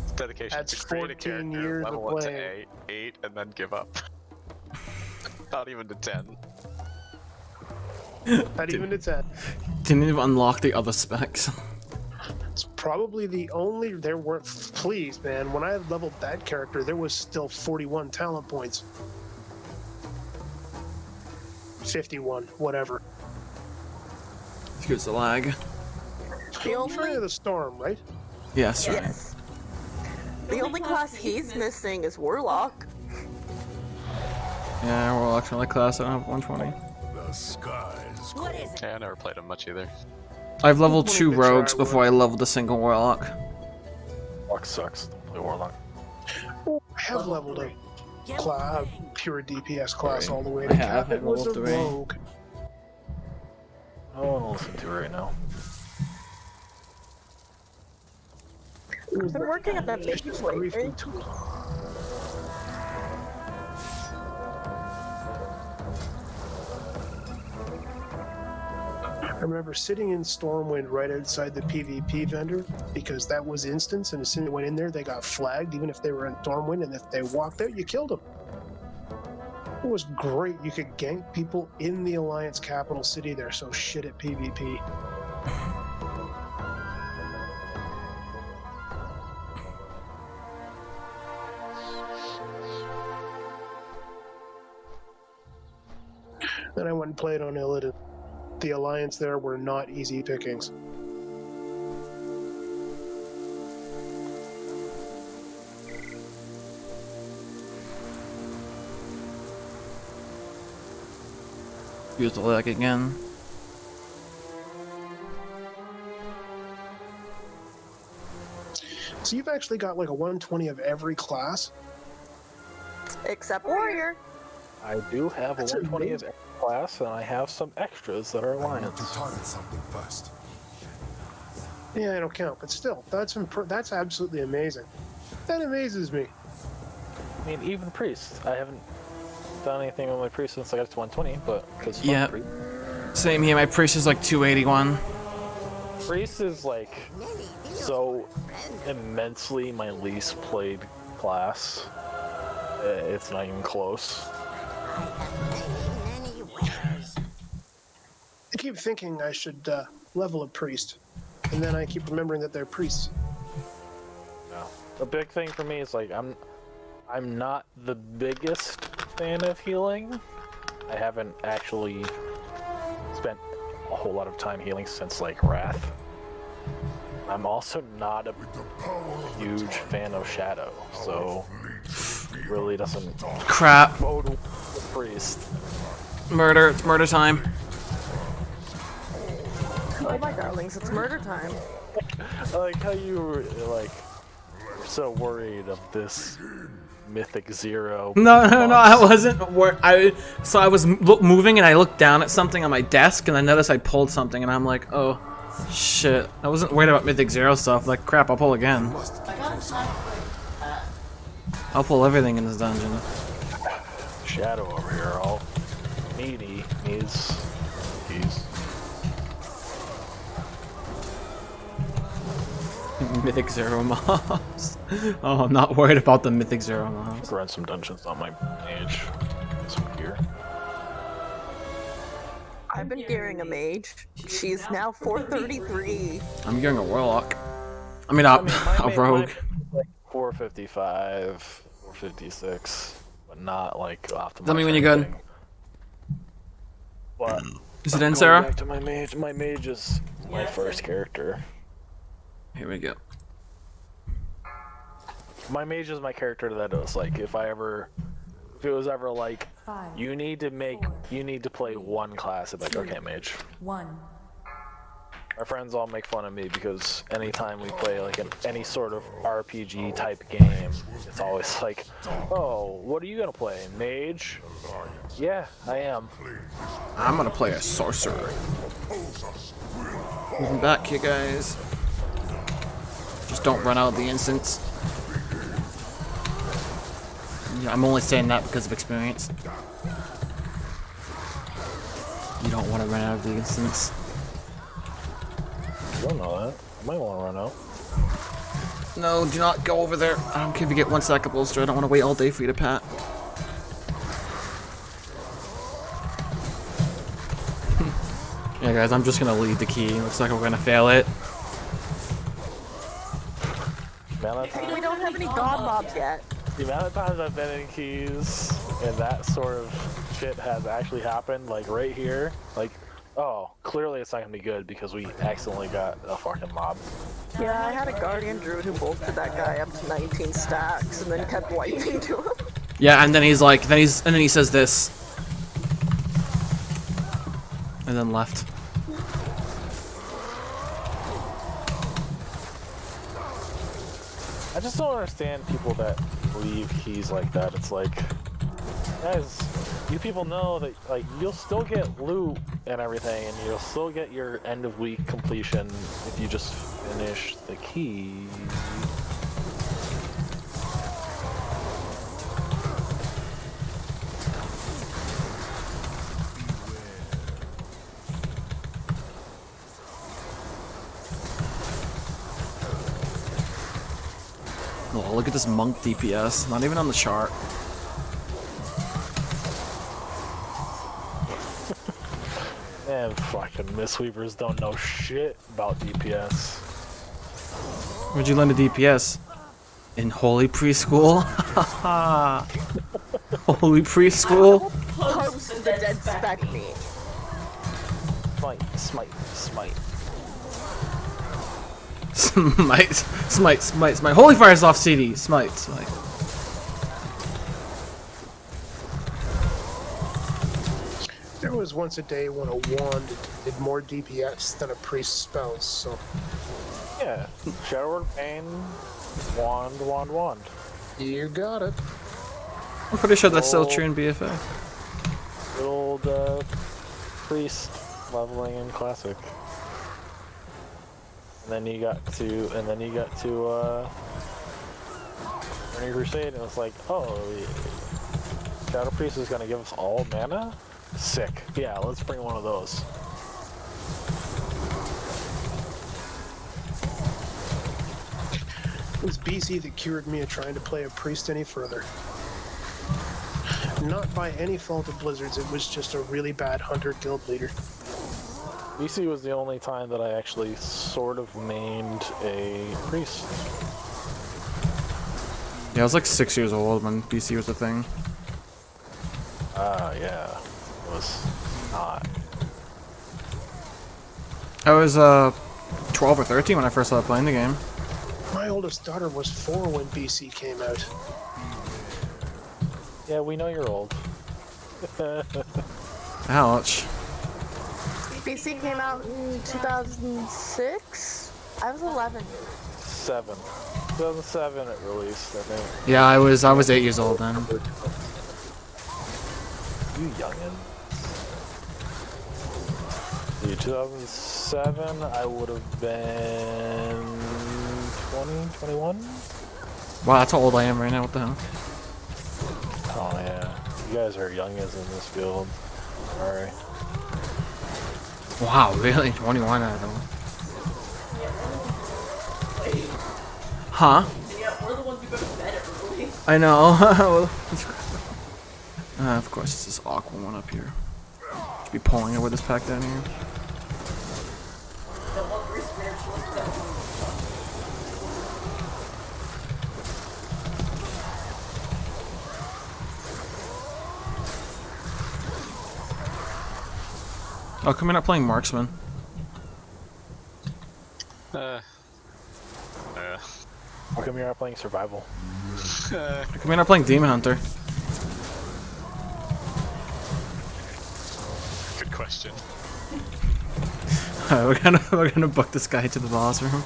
Speaker 3: It's dedication
Speaker 6: That's
Speaker 3: to create a
Speaker 6: 14
Speaker 3: character,
Speaker 6: years of
Speaker 3: level it to
Speaker 6: playing.
Speaker 3: 8, and then give up. Not even to 10.
Speaker 6: Not even to 10.
Speaker 1: Didn't even unlock the other specs.
Speaker 6: It's probably the only. There were. Please, man. When I leveled that character, there was still 41 talent points. 51, whatever.
Speaker 1: Excuse the lag.
Speaker 4: The
Speaker 6: Try
Speaker 4: only,
Speaker 6: the storm, right?
Speaker 1: Yes, right.
Speaker 4: yes. The only class he's missing is warlock.
Speaker 1: Yeah, Warlock's only class. I don't have 120.
Speaker 9: The skies.
Speaker 8: What is it?
Speaker 3: Yeah, I never played him much either.
Speaker 1: I've leveled 2
Speaker 6: Wanted to try
Speaker 1: rogues before I leveled a single Warlock.
Speaker 7: Warlock sucks. Don't play Warlock.
Speaker 6: I have leveled a pure DPS class
Speaker 1: Right.
Speaker 6: all the way
Speaker 1: I
Speaker 6: to
Speaker 1: have
Speaker 6: cap. It
Speaker 1: at
Speaker 6: was a
Speaker 1: level 3.
Speaker 6: rogue.
Speaker 7: I don't want to listen to it right now.
Speaker 4: I've been working on that
Speaker 6: It's
Speaker 4: mission
Speaker 6: just
Speaker 4: lately.
Speaker 6: briefly too- I remember sitting in Stormwind right outside the PvP vendor because that was instance, and as soon as they went in there, they got flagged, even if they were in Stormwind, and if they walked out, you killed them. It was great. You could gank people in the Alliance capital city. They're so shit at PvP. Then I went and played on Illidan. The Alliance there were not easy pickings.
Speaker 1: Use the lag again.
Speaker 6: So you've actually got like a 120 of every class?
Speaker 4: Except warrior.
Speaker 7: I do have a
Speaker 6: That's
Speaker 7: 120 of
Speaker 6: amazing.
Speaker 7: every class, and I have some extras that are
Speaker 9: I want to
Speaker 7: alliance.
Speaker 9: target something first.
Speaker 6: Yeah, I don't count, but still, that's absolutely amazing. That amazes me.
Speaker 7: I mean, even priest. I haven't done anything with my priest since I got to 120, but because
Speaker 1: Yeah. Same here. My priest is like 281.
Speaker 7: priest is like so immensely my least played class. It's not even close.
Speaker 6: I keep thinking I should level a priest, and then I keep remembering that they're priests.
Speaker 7: No. The big thing for me is like I'm not the biggest fan of healing. I haven't actually spent a whole lot of time healing since like Wrath. I'm also not a huge fan of Shadow, so it really doesn't
Speaker 1: Crap.
Speaker 7: go to the priest.
Speaker 1: Murder. It's murder time.
Speaker 4: Hello, my darlings. It's murder time.
Speaker 7: I like how you were like so worried of this Mythic Zero.
Speaker 1: No, I wasn't. So I was moving and I looked down at something on my desk and I noticed I pulled something and I'm like, oh, shit. I wasn't worried about Mythic Zero stuff. Like, crap, I'll pull again.
Speaker 2: I got a shot at
Speaker 1: I'll pull everything in this dungeon.
Speaker 7: Shadow over here, all needy, needs keys.
Speaker 1: Mythic Zero mobs. Oh, I'm not worried about the Mythic Zero mobs.
Speaker 7: Run some dungeons on my mage. Some gear.
Speaker 4: I've been gearing a mage. She's now 433.
Speaker 1: I'm gearing a warlock. I mean, a rogue.
Speaker 7: Like 455, 456, but not like optimal.
Speaker 1: Tell me when you're good.
Speaker 7: What?
Speaker 1: Is it in,
Speaker 7: Going
Speaker 1: Sarah?
Speaker 7: Back to my mage. My mage is my first character.
Speaker 1: Here we go.
Speaker 7: My mage is my character that is like, if it was ever like, you need to play one class, it's like, okay, mage.
Speaker 8: One.
Speaker 7: My friends all make fun of me because anytime we play like any sort of RPG type game, it's always like, oh, what are you gonna play? Mage? Yeah, I am.
Speaker 1: I'm gonna play a sorcerer. Moving back here, guys. Just don't run out of the instance. Yeah, I'm only saying that because of experience. You don't want to run out of the instance.
Speaker 7: I don't know that. I might want to run out.
Speaker 1: No, do not go over there. I don't care if you get 1 stack of bolster. I don't want to wait all day for you to pat. Yeah, guys, I'm just gonna lead the key. Looks like we're gonna fail it.
Speaker 4: We don't have any god mobs yet.
Speaker 7: The amount of times I've been in keys and that sort of shit has actually happened, like right here, like, oh, clearly it's not gonna be good because we accidentally got a fucking mob.
Speaker 4: Yeah, I had a guardian druid who bolstered that guy up to 19 stacks and then kept wiping to him.
Speaker 1: Yeah, and then he's like, then he says this, and then left.
Speaker 7: I just don't understand people that leave keys like that. It's like, guys, you people know that like you'll still get loot and everything, and you'll still get your end of week completion if you just finish the key.
Speaker 1: Oh, look at this monk DPS. Not even on the chart.
Speaker 7: Man, fucking Mistweavers don't know shit about DPS.
Speaker 1: Where'd you learn the DPS? In Holy Preschool? Holy Preschool?
Speaker 4: Post the dead spec me.
Speaker 7: Smite, smite, smite.
Speaker 1: Smite. Holy Fire's off CD. Smite.
Speaker 6: There was once a day when a wand did more DPS than a priest's spells, so...
Speaker 7: Yeah, Shadow Word Pain, wand.
Speaker 6: You got it.
Speaker 1: I'm pretty sure that's still true in BFA.
Speaker 7: Good old priest leveling in classic. And then you got to Burning Crusade, and it's like, oh, Shadow Priest is gonna give us all mana? Sick. Yeah, let's bring one of those.
Speaker 6: It was BC that cured me of trying to play a priest any further. Not by any fault of Blizzard's, it was just a really bad hunter guild leader.
Speaker 7: BC was the only time that I actually sort of named a priest.
Speaker 1: Yeah, I was like 6 years old when BC was a thing.
Speaker 7: Yeah. It was not.
Speaker 1: I was 12 or 13 when I first started playing the game.
Speaker 6: My oldest daughter was 4 when BC came out.
Speaker 7: Yeah, we know you're old.
Speaker 1: Ouch.
Speaker 4: BC came out in 2006. I was 11.
Speaker 7: 2007 it released, I think.
Speaker 1: Yeah, I was 8 years old then.
Speaker 7: You youngin. Yeah, 2007, I would have been 20, 21?
Speaker 1: Wow, that's how old I am right now. What the hell?
Speaker 7: Oh yeah, you guys are youngins in this guild. Sorry.
Speaker 1: Wow, really? 21 I don't. Huh?
Speaker 2: Yeah, we're the ones who go to bed early.
Speaker 1: I know. Of course, it's this awkward one up here. Should be pulling it with this pack down here.
Speaker 2: Don't want three spiritualists that
Speaker 1: Oh, come in not playing marksman.
Speaker 3: Uh.
Speaker 7: How come you're not playing survival?
Speaker 1: Come in not playing demon hunter.
Speaker 3: Good question.
Speaker 1: Alright, we're gonna book this guy to the boss room.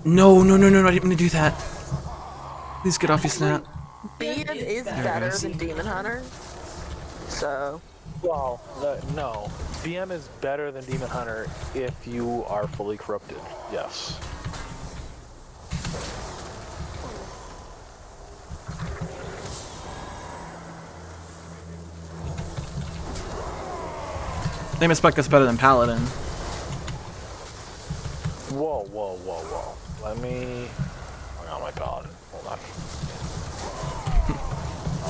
Speaker 1: No, I didn't mean to do that. Please get off your snap.
Speaker 4: BN is better than Demon Hunter. So.
Speaker 7: Well, no. BM is better than Demon Hunter if you are fully corrupted. Yes.
Speaker 1: Name spec is better than Paladin.
Speaker 7: Whoa. Let me... Hang on, my Paladin. Hold on.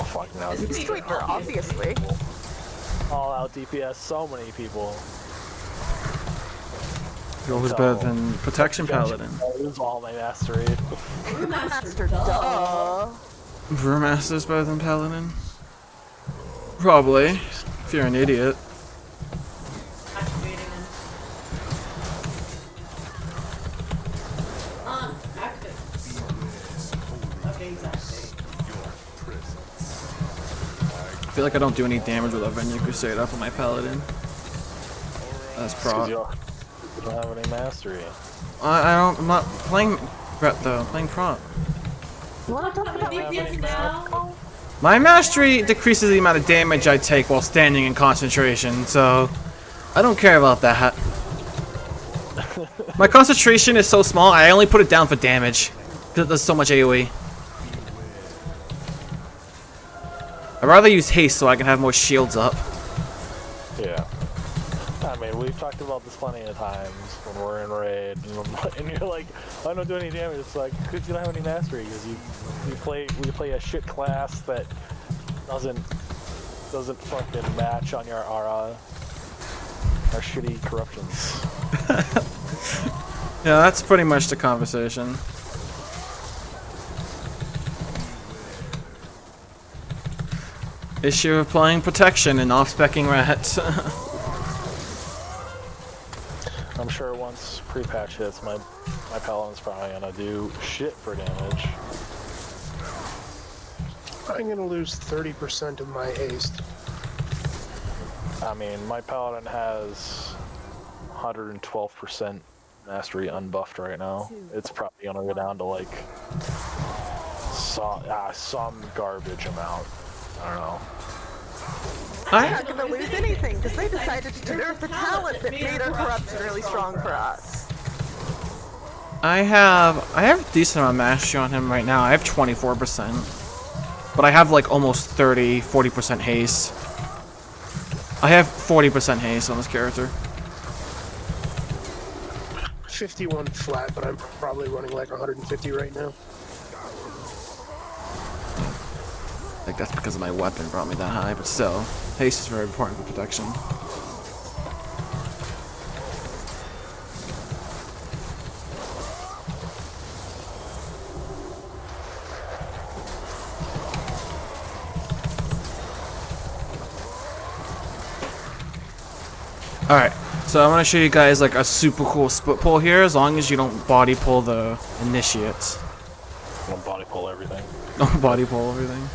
Speaker 7: Oh, fuck, now it's
Speaker 4: Striker, obviously.
Speaker 7: all out DPS, so many people.
Speaker 1: Yours better than Protection Paladin.
Speaker 7: Lose all my mastery.
Speaker 4: Master, duh.
Speaker 1: Brewmaster's better than Paladin? Probably. If you're an idiot.
Speaker 2: activating them. Active. Okay, exactly.
Speaker 1: I feel like I don't do any damage with a Venue Crusade up on my Paladin. That's prot.
Speaker 7: You don't have any mastery.
Speaker 1: I'm not playing rep though, I'm playing prot.
Speaker 4: You wanna talk about
Speaker 2: DPS now?
Speaker 1: My mastery decreases the amount of damage I take while standing in concentration, so I don't care about that. My concentration is so small, I only put it down for damage. Because it does so much AoE. I'd rather use haste so I can have more shields up.
Speaker 7: Yeah. I mean, we've talked about this plenty of times when we're in raid, and you're like, I don't do any damage. It's like, because you don't have any mastery, because we play a shit class that doesn't fucking match on our shitty corruptions.
Speaker 1: Yeah, that's pretty much the conversation. Issue of playing protection and off-specking rats.
Speaker 7: I'm sure once pre-patch hits, my Paladin's probably gonna do shit for damage.
Speaker 6: I'm gonna lose 30% of my haste.
Speaker 7: I mean, my Paladin has 112% mastery unbuffed right now. It's probably gonna go down to like some garbage amount. I don't know.
Speaker 4: We're not gonna lose anything because they decided to nerf the talent that made our corruption really strong for us.
Speaker 1: I have a decent amount of mastery on him right now. I have 24%. But I have like almost 40% haste. I have 40% haste on this character.
Speaker 6: 51 flat, but I'm probably running like 150 right now.
Speaker 1: Like that's because of my weapon brought me that high, but still, haste is very important for protection. Alright, so I want to show you guys like a super cool split pull here, as long as you don't body pull the initiates.
Speaker 7: Don't body pull everything.
Speaker 1: Don't body pull everything.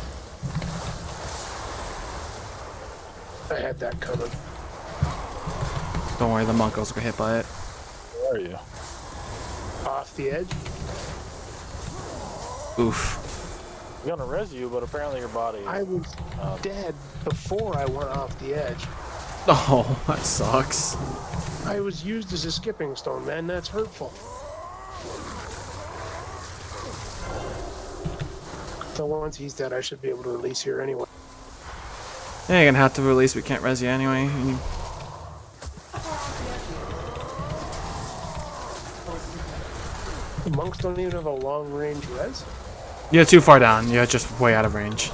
Speaker 6: I had that coming.
Speaker 1: Don't worry, the monk also got hit by it.
Speaker 7: Where are you?
Speaker 6: Off the edge.
Speaker 1: Oof.
Speaker 7: I'm gonna res you, but apparently your body.
Speaker 6: I was dead before I went off the edge.
Speaker 1: Oh, that sucks.
Speaker 6: I was used as a skipping stone, man. That's hurtful. So once he's dead, I should be able to release here anyway.
Speaker 1: Yeah, you're gonna have to release. We can't res you anyway.
Speaker 6: Monks don't even have a long range res.
Speaker 1: You're too far down. You're just way out of range.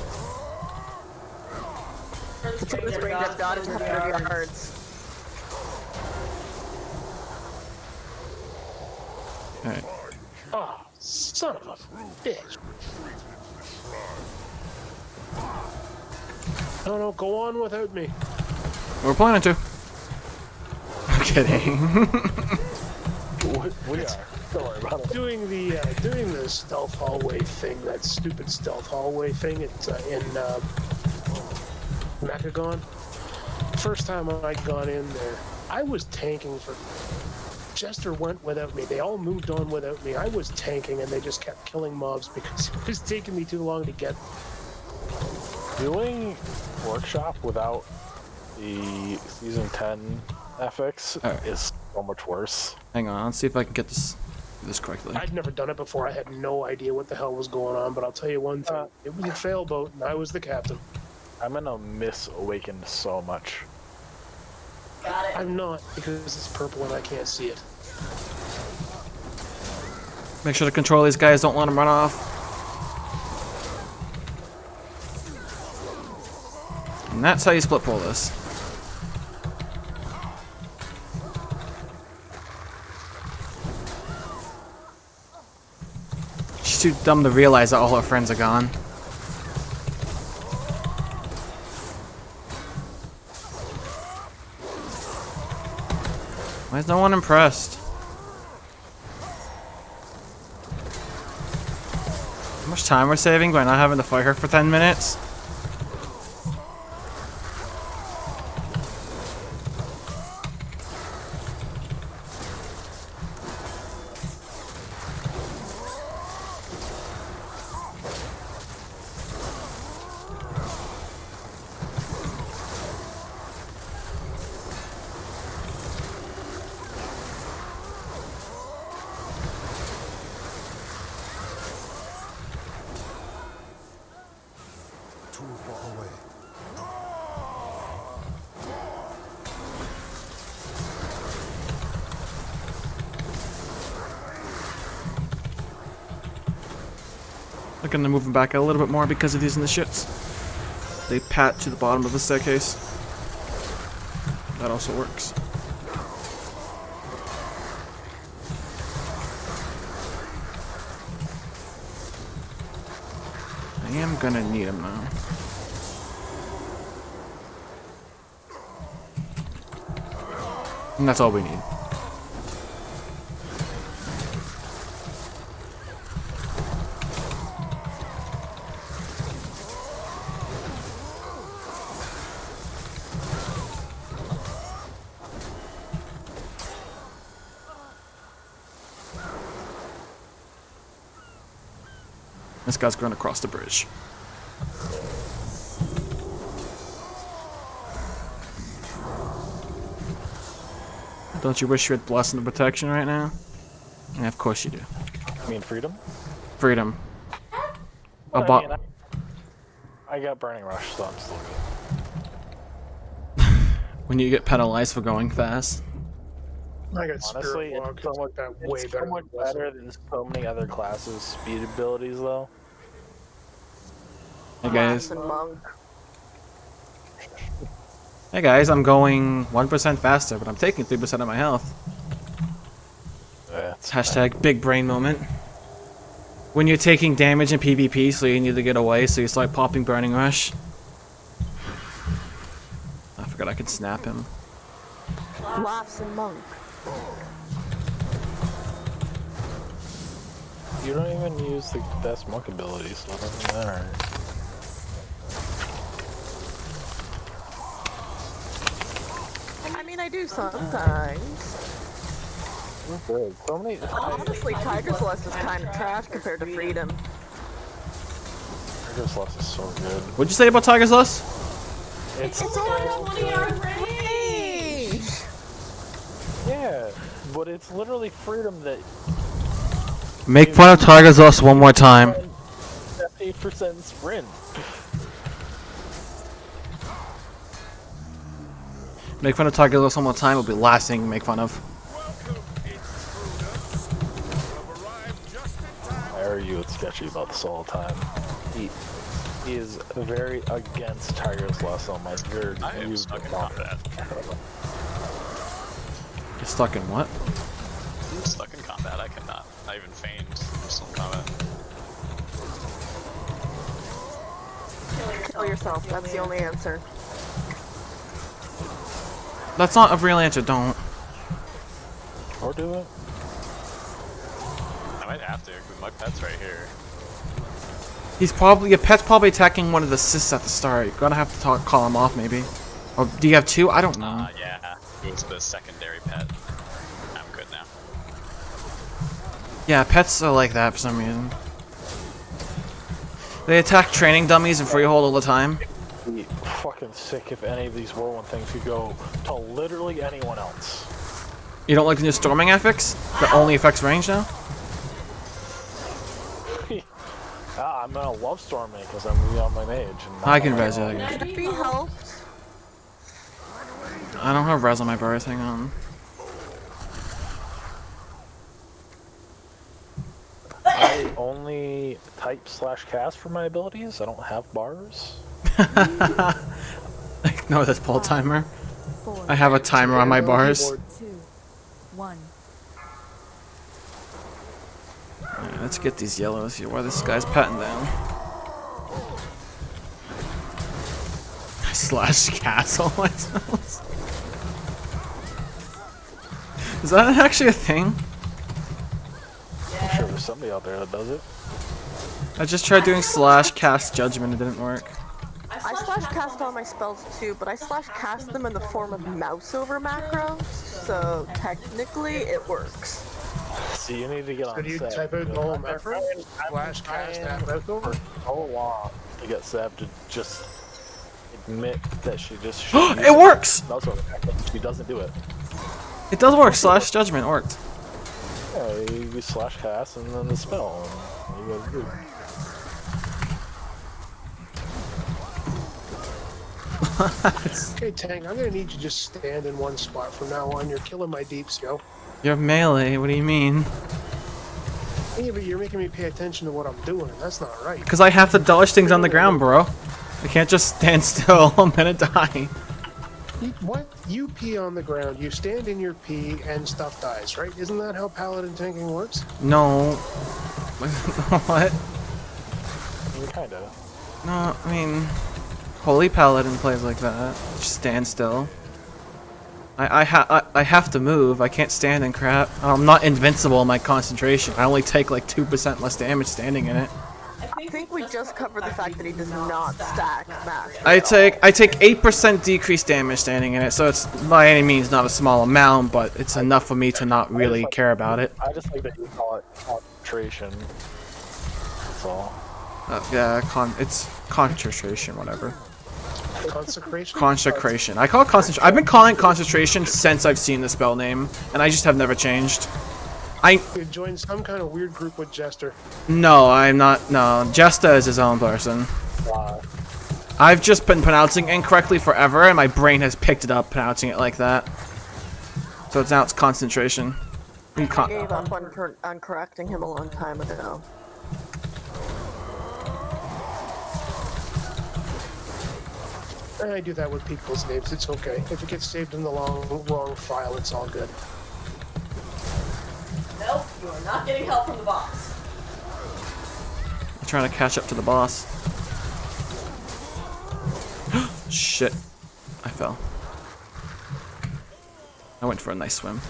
Speaker 4: The furthest range I've got is 100 yards.
Speaker 1: Alright.
Speaker 6: Oh, son of a bitch. No, go on without me.
Speaker 1: We're planning to. I'm kidding.
Speaker 7: We are. Don't worry about it.
Speaker 6: Doing the stealth hallway thing, that stupid stealth hallway thing. It's in Mechagon. First time I'd gone in there, I was tanking for. Jester went without me. They all moved on without me. I was tanking, and they just kept killing mobs because it was taking me too long to get.
Speaker 7: Doing workshop without the season 10 FX is so much worse.
Speaker 1: Hang on, let's see if I can get this correctly.
Speaker 6: I'd never done it before. I had no idea what the hell was going on, but I'll tell you one thing. It was a fail boat, and I was the captain.
Speaker 7: I'm gonna miss Awakened so much.
Speaker 2: Got it.
Speaker 6: I'm not, because it's purple and I can't see it.
Speaker 1: Make sure to control these guys, don't let them run off. And that's how you split pull this. She's too dumb to realize that all her friends are gone. Why is no one impressed? How much time we're saving by not having to fight her for 10 minutes?
Speaker 9: Too far away.
Speaker 1: Looking to move them back a little bit more because of using the shits. They pat to the bottom of the staircase. That also works. I am gonna need them now. And that's all we need. This guy's going across the bridge. Don't you wish you had blessing and protection right now? Yeah, of course you do.
Speaker 7: I mean, freedom?
Speaker 1: Freedom.
Speaker 7: Well, I mean, I got Burning Rush, so I'm still good.
Speaker 1: When you get penalized for going fast.
Speaker 6: I got
Speaker 7: Honestly,
Speaker 6: Spirit Walk.
Speaker 7: it's so much,
Speaker 6: that way
Speaker 7: it's
Speaker 6: better.
Speaker 7: so much better than so many other classes' speed abilities, though.
Speaker 1: Hey guys.
Speaker 4: And monk.
Speaker 1: Hey guys, I'm going 1% faster, but I'm taking 3% of my health.
Speaker 7: Yeah,
Speaker 1: It's hashtag big brain moment. When you're taking damage in PvP, so you need to get away, so you start popping Burning Rush. I forgot I could snap him.
Speaker 4: Laughs and monk.
Speaker 7: You don't even use the best monk ability, so it doesn't matter.
Speaker 4: do sometimes.
Speaker 7: Good. So many.
Speaker 4: Honestly, Tiger Celeste is kind of trash compared to Freedom.
Speaker 7: Tiger Celeste is so good.
Speaker 1: What'd you say about Tiger Celeste?
Speaker 7: It's
Speaker 2: It's only got 20-yard range.
Speaker 7: yeah, but it's literally Freedom that
Speaker 1: Make fun of Tiger Celeste one more time.
Speaker 7: 8% sprint.
Speaker 1: Make fun of Tiger Celeste one more time. It'll be the last thing you make fun of.
Speaker 7: Why are you sketchy about this all the time? He is very against Tiger Celeste on my good.
Speaker 3: I am stuck in combat.
Speaker 1: You're stuck in what?
Speaker 3: I'm stuck in combat. I cannot. I even feigned. I'm still in combat.
Speaker 4: Kill yourself. That's the only answer.
Speaker 1: That's not a real answer. Don't.
Speaker 7: Or do it.
Speaker 3: I might have to, because my pet's right here.
Speaker 1: Your pet's probably attacking one of the cysts at the start. You're gonna have to call him off, maybe. Or do you have two? I don't know.
Speaker 3: Yeah. It was the secondary pet. I'm good now.
Speaker 1: Yeah, pets are like that for some reason. They attack training dummies and freehold all the time.
Speaker 7: Be fucking sick if any of these whirlwind things could go to literally anyone else.
Speaker 1: You don't like the new storming affix that only affects range now?
Speaker 7: I'm gonna love storming because I'm beyond my mage. And
Speaker 1: I can res it.
Speaker 4: Could it be helped?
Speaker 1: I don't have res on my birth. Hang on.
Speaker 7: I only type /cast for my abilities. I don't have bars.
Speaker 1: No, that's Paul timer. I have a timer on my bars.
Speaker 8: 2, 1.
Speaker 1: Alright, let's get these yellows here while this guy's patting down. /cast all myself. Is that actually a thing?
Speaker 7: I'm sure there's somebody out there that does it.
Speaker 1: I just tried doing /cast judgment, it didn't work.
Speaker 4: I /cast all my spells too, but I /cast them in the form of mouse over macros, so technically it works.
Speaker 7: So you need to get on
Speaker 6: So do you
Speaker 7: set.
Speaker 6: type out the whole macro? /cast that mouse over?
Speaker 7: So long to get Sav to just admit that she just
Speaker 1: It works!
Speaker 7: mouse over macros. She doesn't do it.
Speaker 1: It does work, /judgment worked.
Speaker 7: Yeah, you /cast and then the spell, and you guys do.
Speaker 6: Okay, Tang, I'm gonna need you to just stand in one spot from now on. You're killing my deeps, yo.
Speaker 1: You're melee, what do you mean?
Speaker 6: Yeah, but you're making me pay attention to what I'm doing, and that's not right.
Speaker 1: Because I have to dodge things on the ground, bro. I can't just stand still, I'm gonna die.
Speaker 6: What? You pee on the ground, you stand in your pee, and stuff dies, right? Isn't that how paladin tanking works?
Speaker 1: No. What?
Speaker 7: Kinda.
Speaker 1: No, I mean... Holy Paladin plays like that. Just stand still. I have to move. I can't stand in crap. I'm not invincible in my concentration. I only take like 2% less damage standing in it.
Speaker 4: I think we just covered the fact that he does not stack mash.
Speaker 1: I take 8% decreased damage standing in it, so it's by any means not a small amount, but it's enough for me to not really care about it.
Speaker 7: I just like that you call it concentration. That's all.
Speaker 1: Yeah, it's concentration, whatever.
Speaker 6: Consecration?
Speaker 1: Consecration. I call it concentration. I've been calling it concentration since I've seen the spell name, and I just have never changed.
Speaker 6: You joined some kind of weird group with Jester.
Speaker 1: No, I'm not. No, Jesta is his own person. I've just been pronouncing incorrectly forever, and my brain has picked it up pronouncing it like that. So now it's concentration.
Speaker 4: I gave up on correcting him a long time ago.
Speaker 6: I do that with people's names, it's okay. If it gets saved in the wrong file, it's all good.
Speaker 2: Nope, you are not getting help from the boss.
Speaker 1: I'm trying to catch up to the boss. Shit. I fell. I went for a nice swim.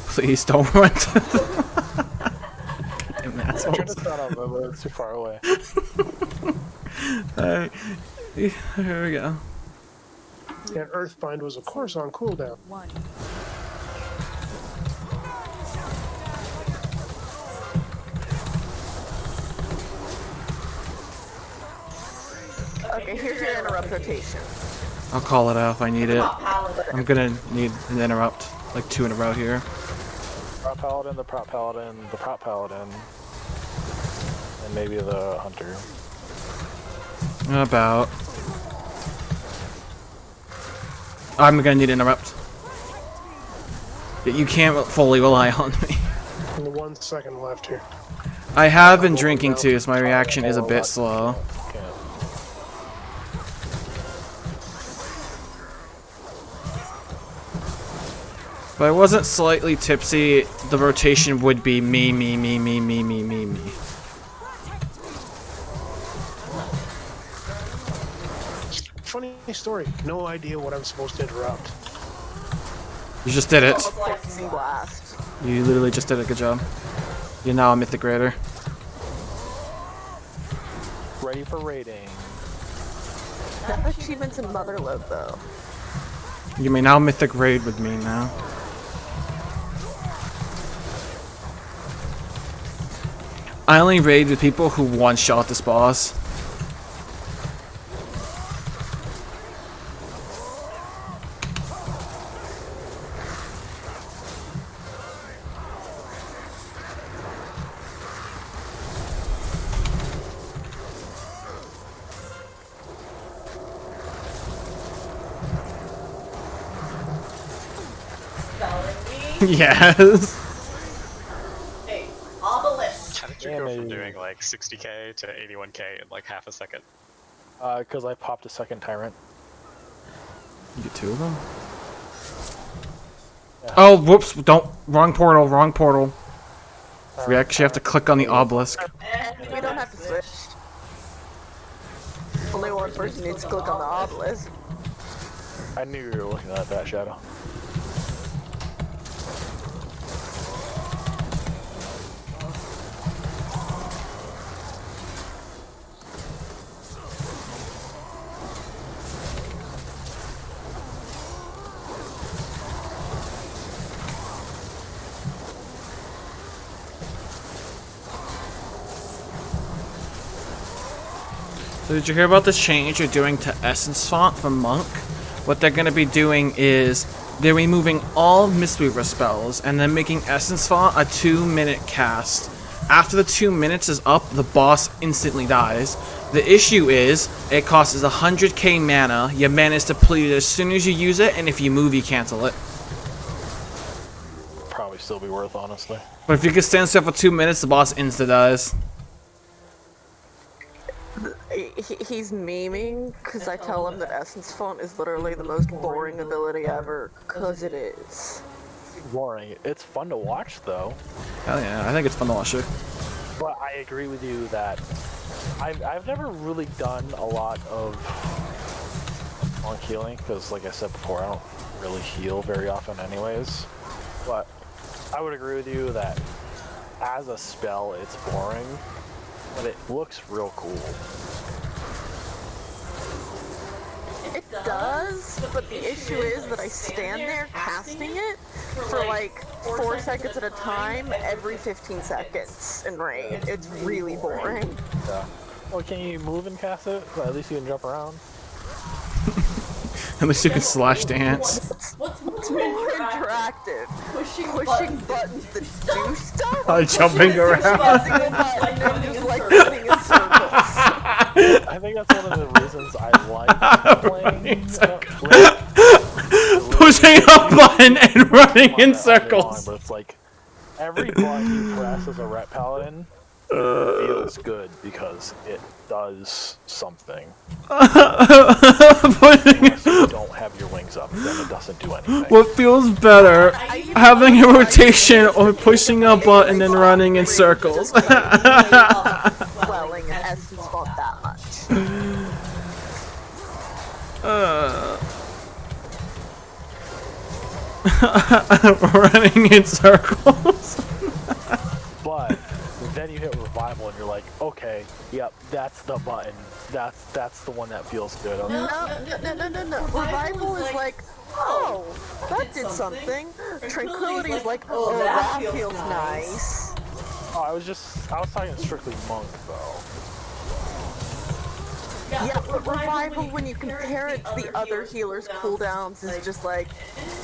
Speaker 1: Please don't run to the... Damn
Speaker 7: I tried to
Speaker 1: assholes.
Speaker 7: start out, but it's too far away.
Speaker 1: Alright. Here we go.
Speaker 6: And Earthbind was, of course, on cooldown.
Speaker 8: 1.
Speaker 4: Okay, here's your interrupt rotation.
Speaker 1: I'll call it out if I need it.
Speaker 2: Paladin.
Speaker 1: I'm gonna need an interrupt, like 2 in a row here.
Speaker 7: Prop Paladin, the Prop Paladin, the Prop Paladin, and maybe the Hunter.
Speaker 1: About. I'm gonna need an interrupt. You can't fully rely on me.
Speaker 6: And the 1 second left here.
Speaker 1: I have been drinking too, so my reaction is a bit slow.
Speaker 7: Can't.
Speaker 1: If I wasn't slightly tipsy, the rotation would be me, me, me, me, me, me, me, me.
Speaker 6: Funny story. No idea what I'm supposed to interrupt.
Speaker 1: You just did it.
Speaker 4: Focusing blast.
Speaker 1: You literally just did a good job. You're now a Mythic Raider.
Speaker 7: Ready for raiding.
Speaker 4: That achievement's in Motherload though.
Speaker 1: You may now Mythic Raid with me now. I only raid with people who one-shot this boss.
Speaker 2: Spelling bee.
Speaker 1: Yes.
Speaker 2: Hey, obelisk.
Speaker 3: How did you go from
Speaker 7: Damage.
Speaker 3: doing like 60k to 81k in like half a second?
Speaker 7: Because I popped a second tyrant.
Speaker 1: You get 2 of them? Oh, whoops, don't. Wrong portal, wrong portal. We actually have to click on the obelisk.
Speaker 4: We don't have to switch. Only one person needs to click on the obelisk.
Speaker 7: I knew you were looking at that, Shadow.
Speaker 1: So did you hear about this change you're doing to Essence Font from Monk? What they're going to be doing is they're removing all Mistweaver spells and then making Essence Font a 2-minute cast. After the 2 minutes is up, the boss instantly dies. The issue is, it costs 100k mana, your mana is depleted as soon as you use it, and if you move, you cancel it.
Speaker 7: Probably still be worth, honestly.
Speaker 1: But if you can stand still for 2 minutes, the boss insta-dies.
Speaker 4: He's memeing because I tell him that Essence Font is literally the most boring ability ever. Because it is.
Speaker 7: Boring. It's fun to watch, though.
Speaker 1: Hell yeah, I think it's fun to watch it.
Speaker 7: But I agree with you that I've never really done a lot of monk healing because, like I said before, I don't really heal very often, anyways. But I would agree with you that as a spell, it's boring, but it looks real cool.
Speaker 4: It does, but the issue is that I stand there casting it for like 4 seconds at a time every 15 seconds in raid. It's really boring.
Speaker 7: Yeah. Well, can you move and cast it? Well, at least you can jump around.
Speaker 1: At least you can slash dance.
Speaker 2: What's
Speaker 4: It's more interactive.
Speaker 2: Pushing
Speaker 4: Pushing
Speaker 2: buttons.
Speaker 4: buttons that do stuff.
Speaker 1: Jumping around.
Speaker 4: Pressing a button and just like running in circles.
Speaker 7: I think that's one of the reasons I like playing.
Speaker 1: Pushing a button and running in circles.
Speaker 7: But it's like every button you press as a Ret Paladin feels good because it does something. Unless you don't have your wings up, then it doesn't do anything.
Speaker 1: What feels better, having a rotation or pushing a button and running in circles?
Speaker 4: Welling and Essence Font that much.
Speaker 1: Running in circles.
Speaker 7: But the then you hit revival and you're like, okay, yep, that's the button. That's the one that feels good. Okay.
Speaker 4: No. Revival is like, oh, that did something. Tranquility is like, oh, that feels nice.
Speaker 7: Oh, I was talking strictly monk though.
Speaker 4: Yeah, but revival, when you compare it to the other healers' cooldowns, is just like,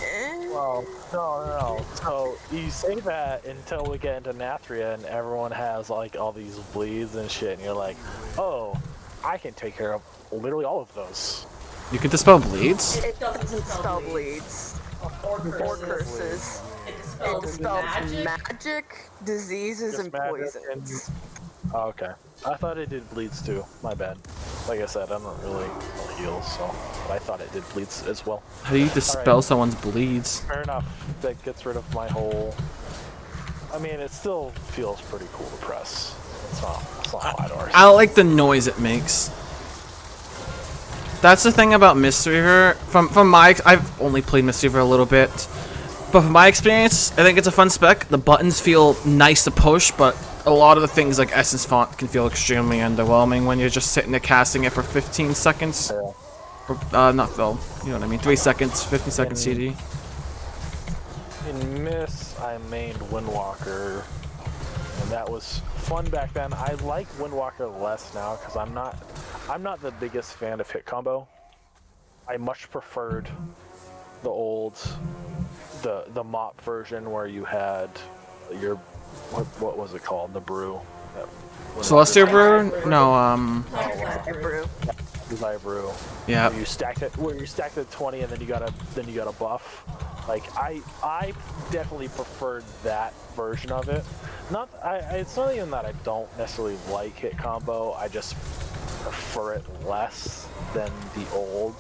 Speaker 4: eh.
Speaker 7: Well, no. So you say that until we get into Nathria and everyone has like all these bleeds and shit, and you're like, oh, I can take care of literally all of those.
Speaker 1: You can dispel bleeds?
Speaker 4: It doesn't dispel bleeds. Or curses. It dispels magic, diseases,
Speaker 7: Just
Speaker 4: and
Speaker 7: magic
Speaker 4: poisons.
Speaker 7: Oh, okay. I thought it did bleeds too. My bad. Like I said, I'm not really heal, so but I thought it did bleeds as well.
Speaker 1: How do you dispel someone's bleeds?
Speaker 7: Fair enough. That gets rid of my whole. I mean, it still feels pretty cool to press. It's not hard or.
Speaker 1: I like the noise it makes. That's the thing about Mistweaver. From my, I've only played Mistweaver a little bit, but from my experience, I think it's a fun spec. The buttons feel nice to push, but a lot of the things like Essence Font can feel extremely underwhelming when you're just sitting there casting it for 15 seconds.
Speaker 7: Yeah.
Speaker 1: Not Phil. You know what I mean? 3 seconds, 15 second CD.
Speaker 7: In Miss, I mained Windwalker, and that was fun back then. I like Windwalker less now because I'm not the biggest fan of hit combo. I much preferred the old, the mop version where you had your what was it called? The brew.
Speaker 1: Celestial Brew? No,
Speaker 7: Desire Brew.
Speaker 1: Yeah.
Speaker 7: Where you stacked it. Where you stacked it 20, and then you got a buff. Like I definitely preferred that version of it. It's not even that I don't necessarily like hit combo. I just prefer it less than the old.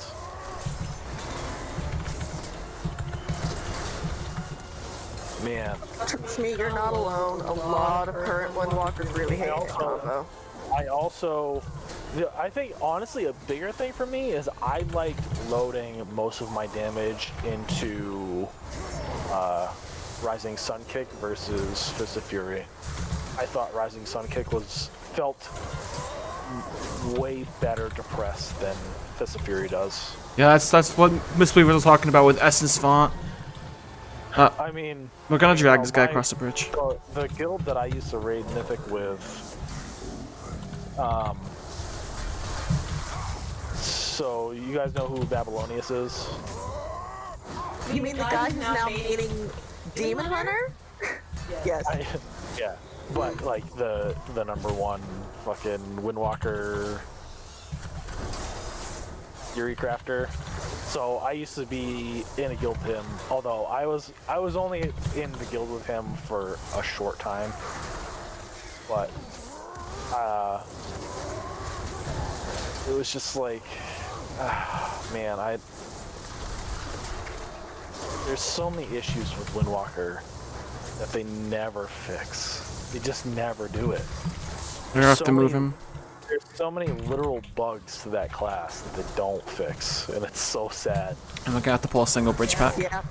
Speaker 7: Man.
Speaker 4: Trust me, you're not alone. A lot of current Windwalkers really hate hit combo.
Speaker 7: I think honestly a bigger thing for me is I liked loading most of my damage into Rising Sun Kick versus Fist of Fury. I thought Rising Sun Kick felt way better to press than Fist of Fury does.
Speaker 1: Yeah, that's what Mistweaver was talking about with Essence Font.
Speaker 7: I mean,
Speaker 1: we're gonna drag this guy across the bridge.
Speaker 7: The guild that I used to raid Mythic with, so you guys know who Babylonius is?
Speaker 4: You mean the guy who's now meeting Demon Hunter? Yes.
Speaker 7: Yeah, but like the #1 fucking Windwalker Fury Crafter. So I used to be in a guild with him, although I was only in the guild with him for a short time. But it was just like, man, there's so many issues with Windwalker that they never fix. They just never do it.
Speaker 1: We're gonna have to move him.
Speaker 7: There's so many literal bugs to that class that they don't fix, and it's so sad.
Speaker 1: And we're gonna have to pull a single bridge pack.
Speaker 4: Yeah.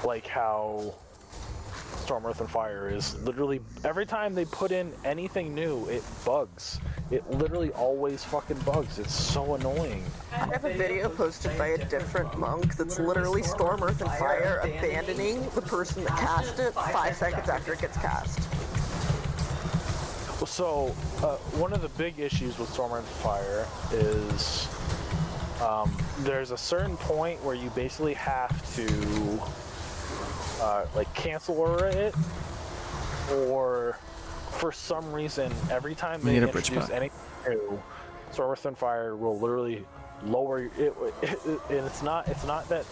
Speaker 7: Like how Storm, Earth, and Fire is literally, every time they put in anything new, it bugs. It literally always fucking bugs. It's so annoying.
Speaker 4: I have a video posted by a different monk that's literally Storm, Earth, and Fire abandoning the person that cast it 5 seconds after it gets cast.
Speaker 7: So, one of the big issues with Storm, Earth, and Fire is there's a certain point where you basically have to like cancel aura it, or for some reason every time they introduce anything new, Storm, Earth, and Fire will literally lower it. And it's not that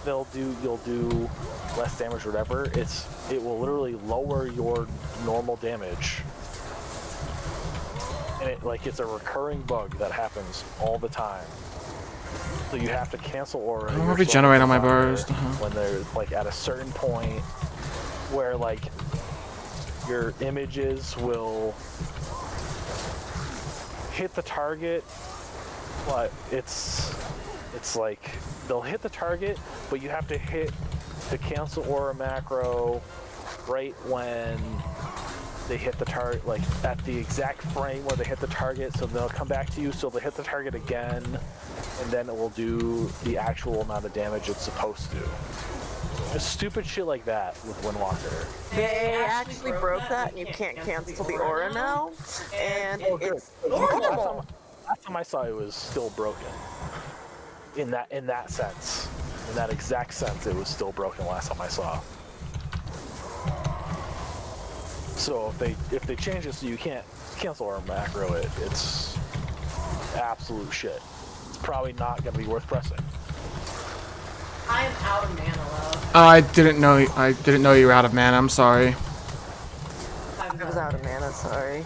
Speaker 7: you'll do less damage or whatever. It will literally lower your normal damage. And it's a recurring bug that happens all the time. So you have to cancel aura.
Speaker 1: I'll regenerate on my bars.
Speaker 7: When they're like at a certain point where like your images will hit the target, but it's like they'll hit the target, but you have to hit the cancel aura macro right when they hit the target, like at the exact frame where they hit the target, so they'll come back to you, so they hit the target again, and then it will do the actual amount of damage it's supposed to. Just stupid shit like that with Windwalker.
Speaker 4: They actually broke that, and you can't cancel the aura now, and it's
Speaker 7: Last
Speaker 4: normal.
Speaker 7: time I saw it was still broken. In that sense. In that exact sense, it was still broken last time I saw. So if they change it so you can't cancel or macro it, it's absolute shit. It's probably not gonna be worth pressing.
Speaker 2: I am out of mana, love.
Speaker 1: I didn't know you were out of mana. I'm sorry.
Speaker 4: I was out of mana, sorry.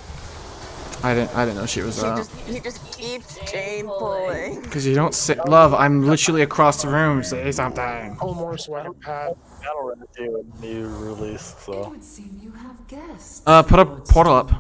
Speaker 1: I didn't know she was out.
Speaker 4: He just keeps chain pulling.
Speaker 1: Because you don't sit. Love, I'm literally across the room. Say something.
Speaker 6: Oh, more sweater pad.
Speaker 7: That'll run into a new release,
Speaker 8: It
Speaker 7: so.
Speaker 8: would seem you have guests.
Speaker 1: Put a portal up.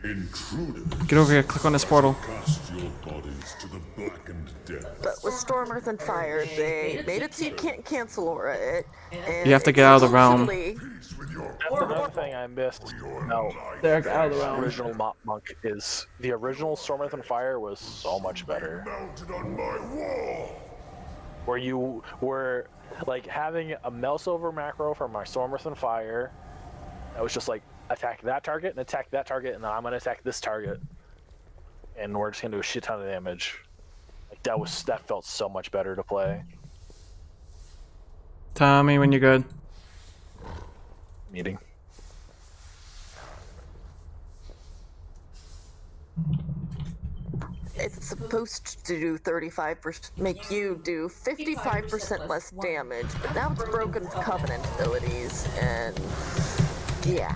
Speaker 9: Intruder,
Speaker 1: Get over here. Click on this portal.
Speaker 9: cast your bodies to the blackened depths.
Speaker 4: But with Storm, Earth, and Fire, they made it so you can't cancel aura it. And
Speaker 1: You have to get out of the realm.
Speaker 4: usually-
Speaker 9: Peace with your
Speaker 7: That's another thing I missed. No,
Speaker 1: Derek, out of the
Speaker 7: the
Speaker 1: realm.
Speaker 7: original Mop Monk is the original Storm Earth and Fire was so much better.
Speaker 9: mounted on my wall.
Speaker 7: Where you were like having a mouse over macro for my Storm Earth and Fire. That was just like attack that target and attack that target, and then I'm gonna attack this target, and we're just gonna do a shit ton of damage. Like that felt so much better to play.
Speaker 1: Tell me when you're good.
Speaker 7: Meeting.
Speaker 4: It's supposed to do 35%, make you do 55% less damage, but now it's broken with Covenant abilities, and yeah.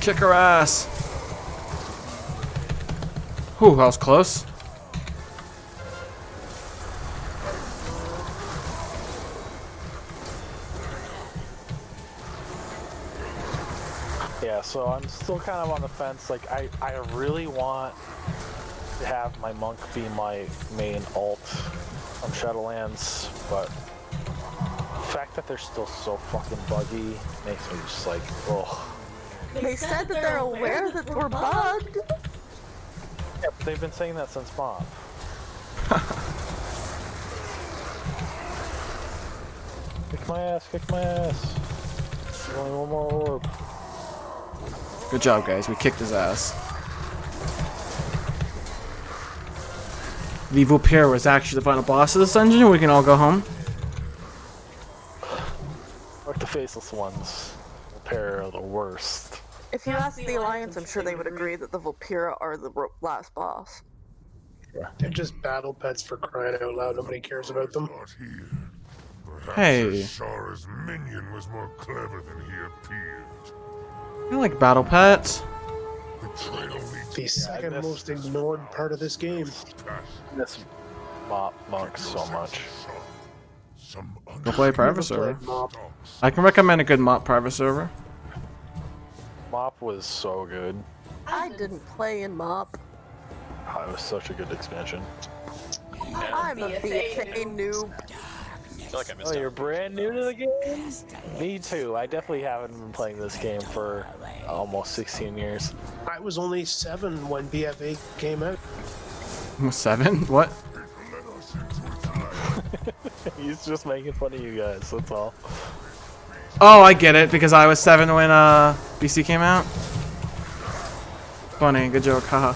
Speaker 1: Kick her ass. Whew, that was close.
Speaker 7: Yeah, so I'm still kind of on the fence. Like, I really want to have my monk be my main ult on Shadowlands, but the fact that they're still so fucking buggy makes me just like, ugh.
Speaker 4: They said that they're aware that we're bugged.
Speaker 7: Yeah, but they've been saying that since Mom. Kick my ass, kick my ass. There's only one more orb.
Speaker 1: Good job, guys. We kicked his ass. The Vulpera was actually the final boss of this dungeon, and we can all go home.
Speaker 7: Like the faceless ones. The pair are the worst.
Speaker 4: If you ask the Alliance, I'm sure they would agree that the Vulpera are the last boss.
Speaker 6: They're just battle pets for crying out loud. Nobody cares about them.
Speaker 9: Not here. Perhaps
Speaker 1: Hey.
Speaker 9: Shara's minion was more clever than he appeared.
Speaker 1: I like battle pets.
Speaker 9: Betrayal leads
Speaker 6: The second
Speaker 7: this-
Speaker 6: most ignored part of this game.
Speaker 7: This Mop Monk so much.
Speaker 9: some
Speaker 1: Go play a private
Speaker 6: Never
Speaker 1: server.
Speaker 6: played Mop.
Speaker 1: I can recommend a good mop private server.
Speaker 7: Mop was so good.
Speaker 4: I didn't play in Mop.
Speaker 7: Oh, it was such a good expansion.
Speaker 4: I'm a BFA noob.
Speaker 3: I feel like I missed
Speaker 7: Oh,
Speaker 3: out.
Speaker 7: you're brand new to the game? Me too. I definitely haven't been playing this game for almost 16 years.
Speaker 6: I was only 7 when BFA came out.
Speaker 1: 7? What?
Speaker 7: He's just making fun of you guys, that's all.
Speaker 1: Oh, I get it, because I was 7 when BC came out. Funny, good joke, haha.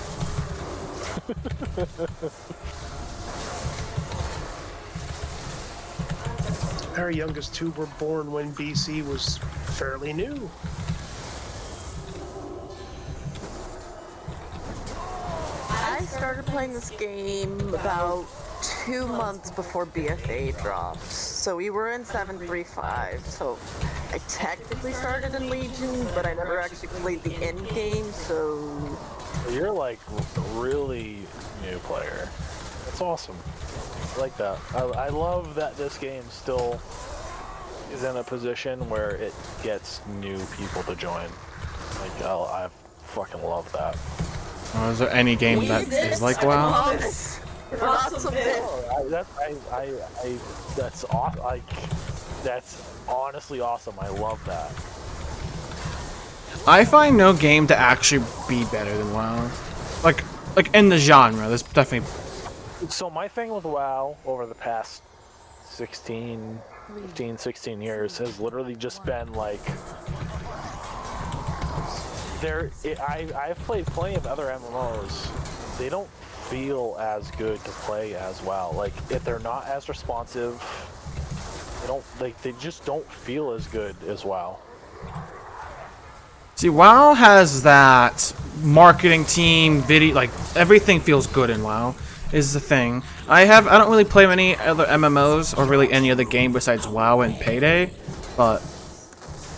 Speaker 6: Our youngest two were born when BC was fairly new.
Speaker 4: I started playing this game about 2 months before BFA dropped. So we were in 7.3.5, so I technically started in Legion, but I never actually played the end game, so...
Speaker 7: You're like really new player. That's awesome. I like that. I love that this game still is in a position where it gets new people to join. Like, I fucking love that.
Speaker 1: Oh, is there any game that is like WoW?
Speaker 7: That's awesome. Like, that's honestly awesome. I love that.
Speaker 1: I find no game to actually be better than WoW. Like in the genre, there's definitely.
Speaker 7: So my thing with WoW over the past 15, 16 years has literally just been like, I've played plenty of other MMOs. They don't feel as good to play as WoW. Like, if they're not as responsive, they just don't feel as good as WoW.
Speaker 1: See, WoW has that marketing team, video, like everything feels good in WoW. Is the thing. I don't really play many other MMOs or really any other game besides WoW and Payday, but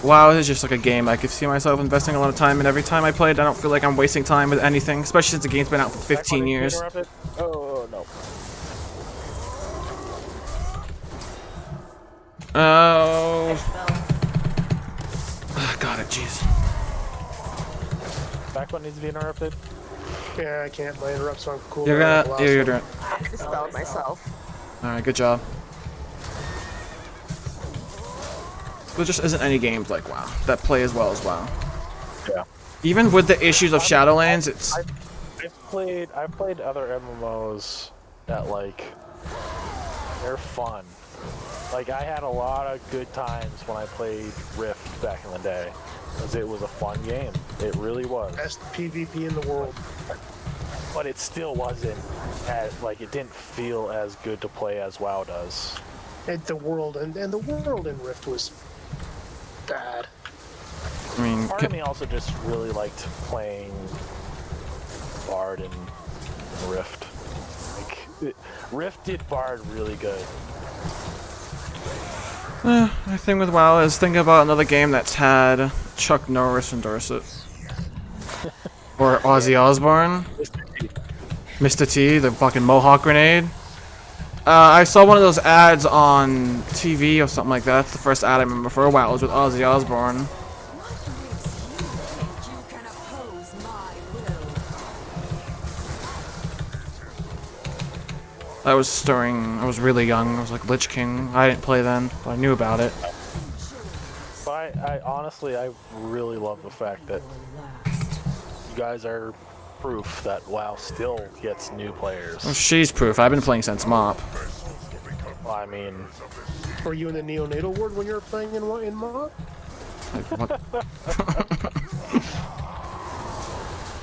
Speaker 1: WoW is just like a game I could see myself investing a lot of time in. Every time I play it, I don't feel like I'm wasting time with anything, especially since the game's been out for 15 years.
Speaker 7: Oh, no.
Speaker 1: Oh. Got it, jeez.
Speaker 7: Back one needs to be interrupted.
Speaker 6: Yeah, I can't. My interrupts on cool.
Speaker 1: You're doing it.
Speaker 4: I dispelled myself.
Speaker 1: Alright, good job. There just isn't any games like WoW that play as well as WoW.
Speaker 7: Yeah.
Speaker 1: Even with the issues of Shadowlands, it's...
Speaker 7: I've played other MMOs that, like, they're fun. Like, I had a lot of good times when I played Rift back in the day, because it was a fun game. It really was.
Speaker 6: Best PvP in the world.
Speaker 7: But it still wasn't as, like, it didn't feel as good to play as WoW does.
Speaker 6: And the world and the world in Rift was bad.
Speaker 1: I mean,
Speaker 7: Part of me also just really liked playing Bard and Rift. Like, Rift did Bard really good.
Speaker 1: my thing with WoW is think about another game that's had Chuck Norris endorse it. Or Ozzy Osbourne. Mr. T, the fucking Mohawk grenade. I saw one of those ads on TV or something like that. That's the first ad I remember for a while. It was with Ozzy Osbourne. I was stirring. I was really young. I was like Lich King. I didn't play then, but I knew about it.
Speaker 7: But I honestly, I really love the fact that you guys are proof that WoW still gets new players.
Speaker 1: Well, she's proof. I've been playing since MoP.
Speaker 7: Well, I mean,
Speaker 6: Were you in the neonatal ward when you were playing in MoD?
Speaker 1: Like, what?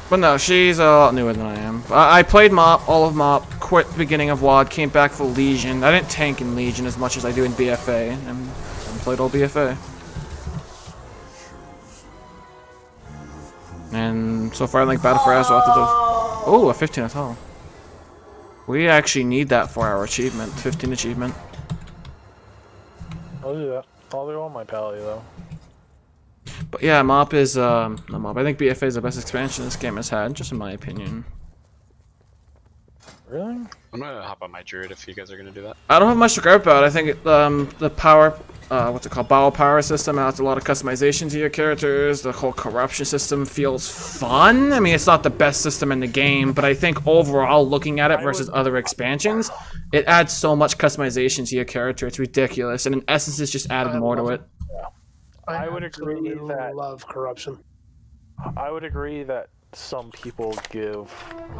Speaker 1: But no, she's a lot newer than I am. I played MoP, all of MoP, quit the beginning of WoD, came back for Legion. I didn't tank in Legion as much as I do in BFA, and played all BFA. And so far I like Battle for Azeroth. Oh, a 15 at all. We actually need that for our achievement, 15 achievement.
Speaker 7: I'll do that. I'll do on my pally though.
Speaker 1: But yeah, MoP is, not MoP. I think BFA is the best expansion this game has had, just in my opinion.
Speaker 7: Really?
Speaker 3: I'm gonna hop on my druid if you guys are gonna do that.
Speaker 1: I don't have much to gripe about. I think the power, what's it called, battle power system adds a lot of customization to your characters. The whole corruption system feels fun. I mean, it's not the best system in the game, but I think overall, looking at it versus other expansions, it adds so much customization to your character. It's ridiculous, and in essence, it's just added more to it.
Speaker 7: I would agree that
Speaker 6: love corruption.
Speaker 7: I would agree that some people give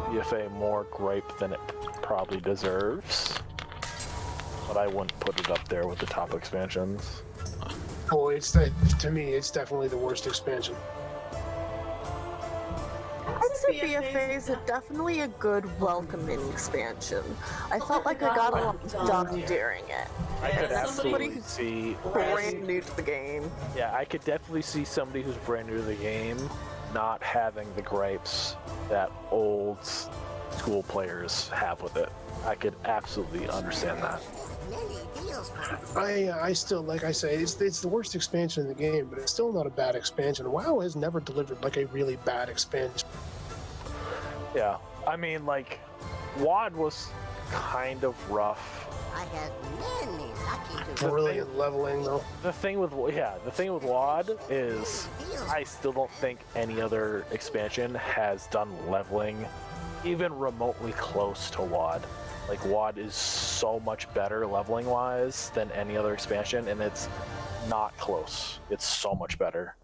Speaker 7: BFA more gripe than it probably deserves, but I wouldn't put it up there with the top expansions.
Speaker 6: Oh, to me, it's definitely the worst expansion.
Speaker 4: I'd say BFA is definitely a good welcoming expansion. I felt like I got a lot done during it.
Speaker 7: I could
Speaker 4: As somebody
Speaker 7: absolutely
Speaker 4: who's
Speaker 7: see
Speaker 4: brand new to the game.
Speaker 7: Yeah, I could definitely see somebody who's brand new to the game not having the gripes that old school players have with it. I could absolutely understand that.
Speaker 6: I still, like I say, it's the worst expansion in the game, but it's still not a bad expansion. WoW has never delivered like a really bad expansion.
Speaker 7: Yeah, I mean, like, WoD was kind of rough.
Speaker 10: I have many lucky
Speaker 6: Brilliant leveling though.
Speaker 7: The thing with WoD is I still don't think any other expansion has done leveling even remotely close to WoD. Like, WoD is so much better leveling wise than any other expansion, and it's not close. It's so much better.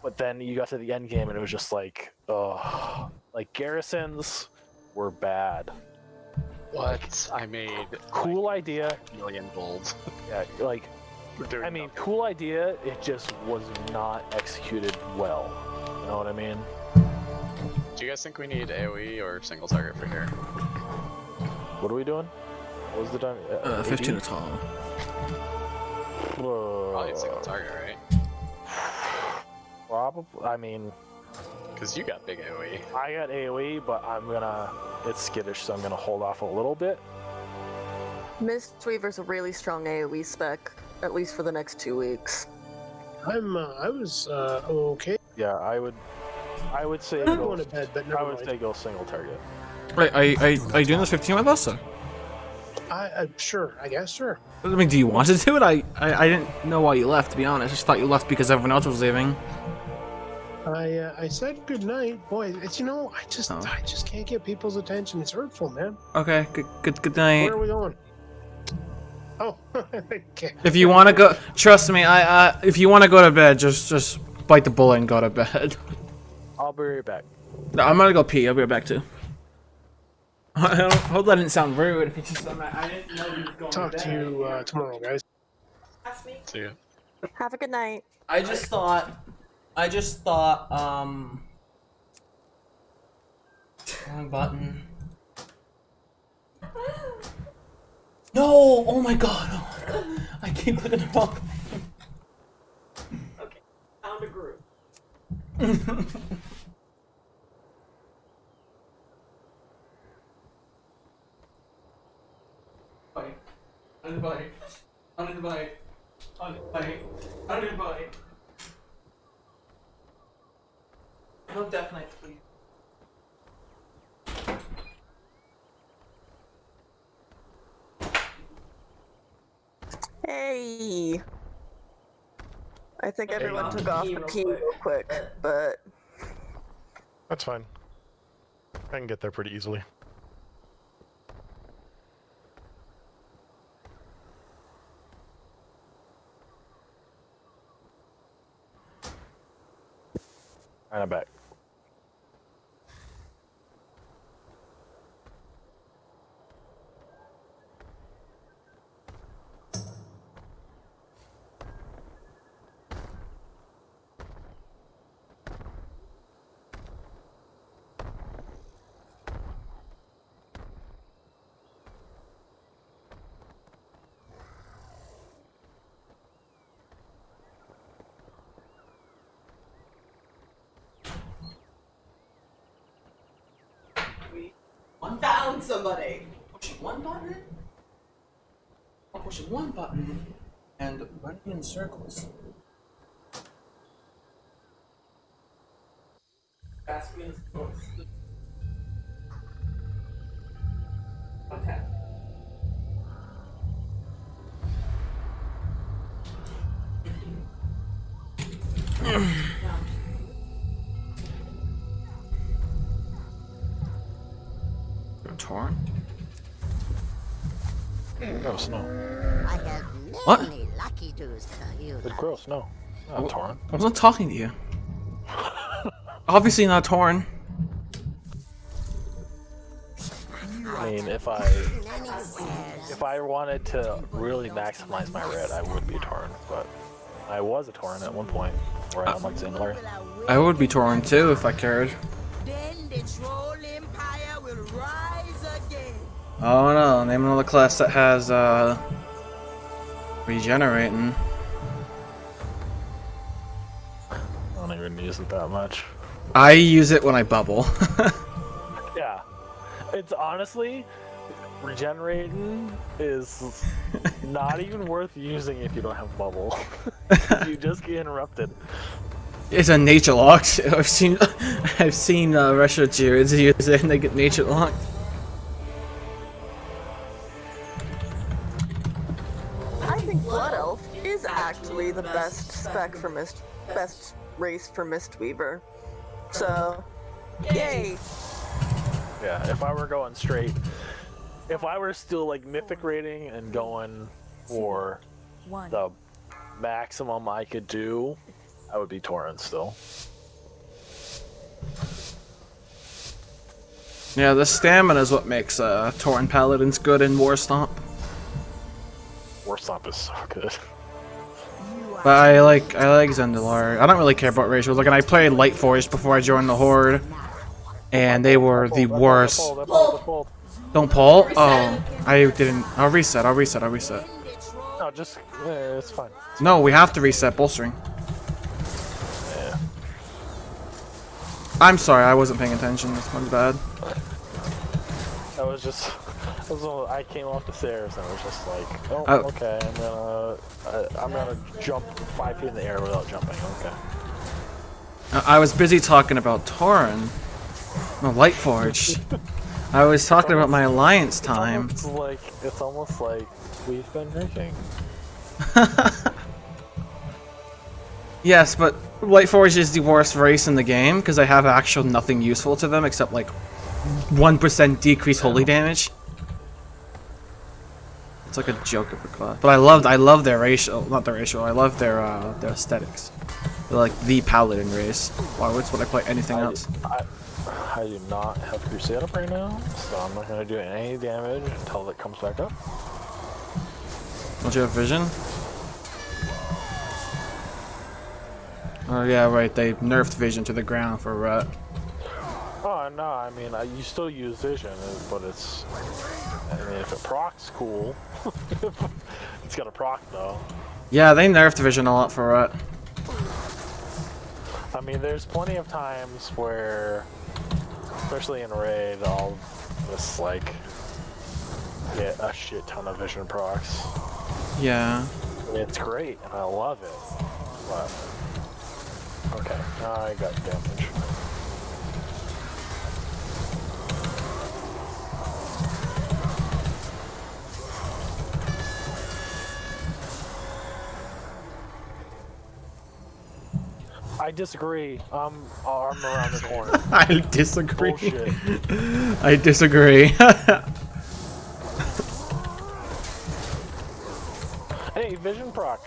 Speaker 7: But then you got to the end game and it was just like, ugh. Like, garrisons were bad.
Speaker 3: What? I made
Speaker 7: Cool idea.
Speaker 3: million gold.
Speaker 7: Yeah, like,
Speaker 3: Doing
Speaker 7: I mean,
Speaker 3: nothing.
Speaker 7: cool idea, it just was not executed well. You know what I mean?
Speaker 3: Do you guys think we need AoE or single target for here?
Speaker 7: What are we doing? What was the done?
Speaker 1: 15 to tall.
Speaker 3: Probably single target, right?
Speaker 7: Probably. I mean,
Speaker 3: Because you got big AoE.
Speaker 7: I got AoE, but it's skittish, so I'm gonna hold off a little bit.
Speaker 4: Mistweaver's a really strong AoE spec, at least for the next 2 weeks.
Speaker 6: I was okay.
Speaker 7: Yeah, I would say
Speaker 6: I'm
Speaker 7: go.
Speaker 6: going to bed, but
Speaker 7: I
Speaker 6: never
Speaker 7: would
Speaker 6: mind.
Speaker 7: say go single target.
Speaker 1: Wait, are you doing this 15 with us? Or?
Speaker 6: Sure, I guess, sure.
Speaker 1: I mean, do you want to do it? I didn't know why you left, to be honest. I just thought you left because everyone else was leaving.
Speaker 6: I said good night, boy. It's I just
Speaker 1: Oh.
Speaker 6: I just can't get people's attention. It's hurtful, man.
Speaker 1: Okay, good night.
Speaker 6: Where are we going? Oh, okay.
Speaker 1: If you want to go, trust me. If you want to go to bed, just bite the bullet and go to bed.
Speaker 7: I'll be right back.
Speaker 1: No, I'm gonna go pee. I'll be right back too. I hope that didn't sound rude. It's just I didn't know you were going
Speaker 6: Talk to you tomorrow, guys.
Speaker 2: Ask me.
Speaker 3: See ya.
Speaker 4: Have a good night.
Speaker 1: I just thought, wrong button. No! Oh my god! I keep clicking the wrong button.
Speaker 2: Okay. Found a group.
Speaker 1: Uninvite. Uninvite. Uninvite. Uninvite. No death knights, please.
Speaker 4: Hey! I think everyone
Speaker 2: I'll
Speaker 4: took off
Speaker 2: pee
Speaker 4: to
Speaker 2: real
Speaker 4: pee
Speaker 2: quick.
Speaker 4: real quick, but
Speaker 11: That's fine. I can get there pretty easily.
Speaker 7: And I'm back.
Speaker 2: Found somebody.
Speaker 1: Pushing one button. I'm pushing one button and running in circles. Okay. Torn?
Speaker 11: Gross, no.
Speaker 10: I have
Speaker 1: What?
Speaker 10: many lucky dues to use.
Speaker 11: It's gross, no. Not torn.
Speaker 1: I wasn't talking to you. Obviously not torn.
Speaker 7: I mean, if I wanted to really maximize my red, I would be torn, but I was a torn at one point before I unlocked Zindler.
Speaker 1: I would be torn too if I cared.
Speaker 10: Then the troll empire will rise again.
Speaker 1: Oh no, name another class that has regenerating.
Speaker 11: I don't even use it that much.
Speaker 1: I use it when I bubble.
Speaker 7: Yeah. It's honestly, regenerating is not even worth using if you don't have bubble. You just get interrupted.
Speaker 1: It's a nature lock. I've seen Russia Jared's use it and they get nature locked.
Speaker 4: I think Blood Elf is actually the best spec for best race for Mistweaver. So, yay!
Speaker 7: Yeah, if I were going straight, if I were still like Mythic rating and going for the maximum I could do, I would be Torrent still.
Speaker 1: Yeah, the stamina is what makes Torrent Paladins good in War Stomp.
Speaker 7: War Stomp is so good.
Speaker 1: But I like Zendalar. I don't really care about ratios. Like, and I played Light Force before I joined the Horde, and they were the worst. Don't pull? Oh, I didn't. I'll reset.
Speaker 7: No, just it's fine.
Speaker 1: No, we have to reset bolstering.
Speaker 7: Yeah.
Speaker 1: I'm sorry, I wasn't paying attention. This one's bad.
Speaker 7: That was just. I came off the stairs and I was just like, oh,
Speaker 1: Oh.
Speaker 7: okay, I'm gonna jump 5 feet in the air without jumping. Okay.
Speaker 1: I was busy talking about Tauren. No, Lightforge. I was talking about my alliance time.
Speaker 7: It's almost like we've been drinking.
Speaker 1: Yes, but Lightforge is the worst race in the game because I have actual nothing useful to them except like 1% decrease holy damage. It's like a joke of a class. But I love their racial, not their racial. I love their aesthetics. They're like the paladin race. Why would I play anything else?
Speaker 7: I do not have Crusade up right now, so I'm not gonna do any damage until it comes back up.
Speaker 1: Don't you have vision? Oh yeah, right. They nerfed vision to the ground for Ret.
Speaker 7: Oh no, I mean you still use vision, but it's. I mean, if it procs, cool. It's got a proc though.
Speaker 1: Yeah, they nerfed vision a lot for Ret.
Speaker 7: I mean, there's plenty of times where, especially in raid, I'll just like get a shit ton of vision procs.
Speaker 1: Yeah.
Speaker 7: It's great, and I love it. But okay, now I got damage. I disagree. I'm around the corner.
Speaker 1: I disagree.
Speaker 7: Bullshit.
Speaker 1: I disagree.
Speaker 7: Hey, vision proc.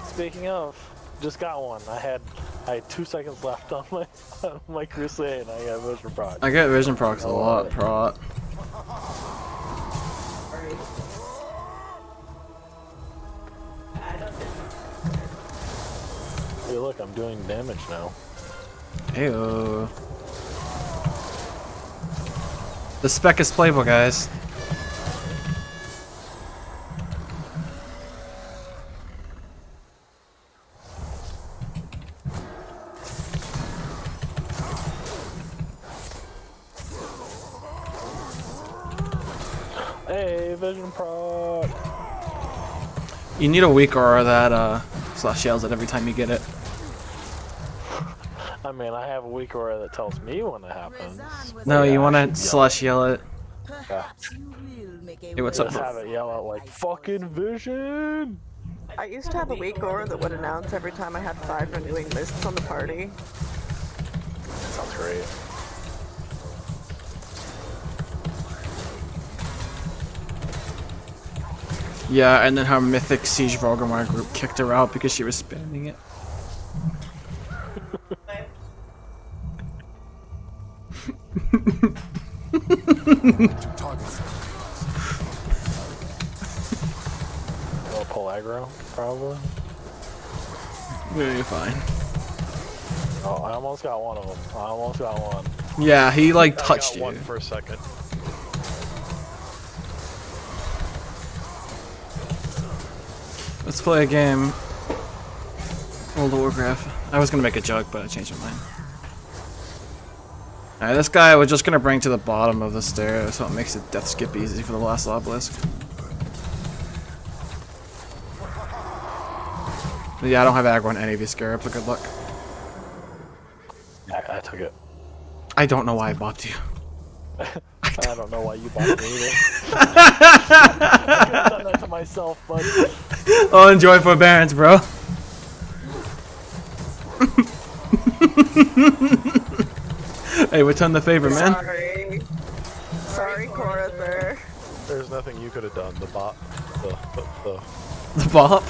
Speaker 7: Speaking of, just got one. I had 2 seconds left on my crusade, and I got vision proc.
Speaker 1: I get vision procs a lot, prot.
Speaker 7: Hey, look, I'm doing damage now.
Speaker 1: Ew. The spec is playable, guys.
Speaker 7: Hey, vision proc.
Speaker 1: You need a weak aura that slash yells it every time you get it.
Speaker 7: I mean, I have a weak aura that tells me when it happens.
Speaker 1: No,
Speaker 7: Yeah,
Speaker 1: you want
Speaker 7: I
Speaker 1: to
Speaker 7: should
Speaker 1: slash yell it.
Speaker 7: Yeah.
Speaker 1: Hey, what's up,
Speaker 7: Just
Speaker 1: bro?
Speaker 7: have it yell out like fucking vision.
Speaker 4: I used to have a weak aura that would announce every time I had 5 renewing mists on the party.
Speaker 7: That sounds great.
Speaker 1: Yeah, and then her Mythic Siege Volgamar group kicked her out because she was spamming it.
Speaker 7: I'll pull aggro, probably.
Speaker 1: Yeah, you're fine.
Speaker 7: Oh, I almost got one of them. I almost got one.
Speaker 1: Yeah, he like
Speaker 11: I
Speaker 1: touched
Speaker 11: got
Speaker 1: you.
Speaker 11: one for a second.
Speaker 1: Let's play a game. World of Warcraft. I was gonna make a joke, but I changed my mind. Alright, this guy we're just gonna bring to the bottom of the stairs, so it makes the death skip easy for the last obelisk. But yeah, I don't have aggro on any of these scarabs, so good luck.
Speaker 7: I took it.
Speaker 1: I don't know why I bought you.
Speaker 7: I don't know why you bought it either. I could have done that to myself, but...
Speaker 1: Oh, enjoy forbearance, bro. Hey, return the favor, man.
Speaker 4: Sorry, Corather.
Speaker 11: There's nothing you could have done. The bot,
Speaker 1: The bop?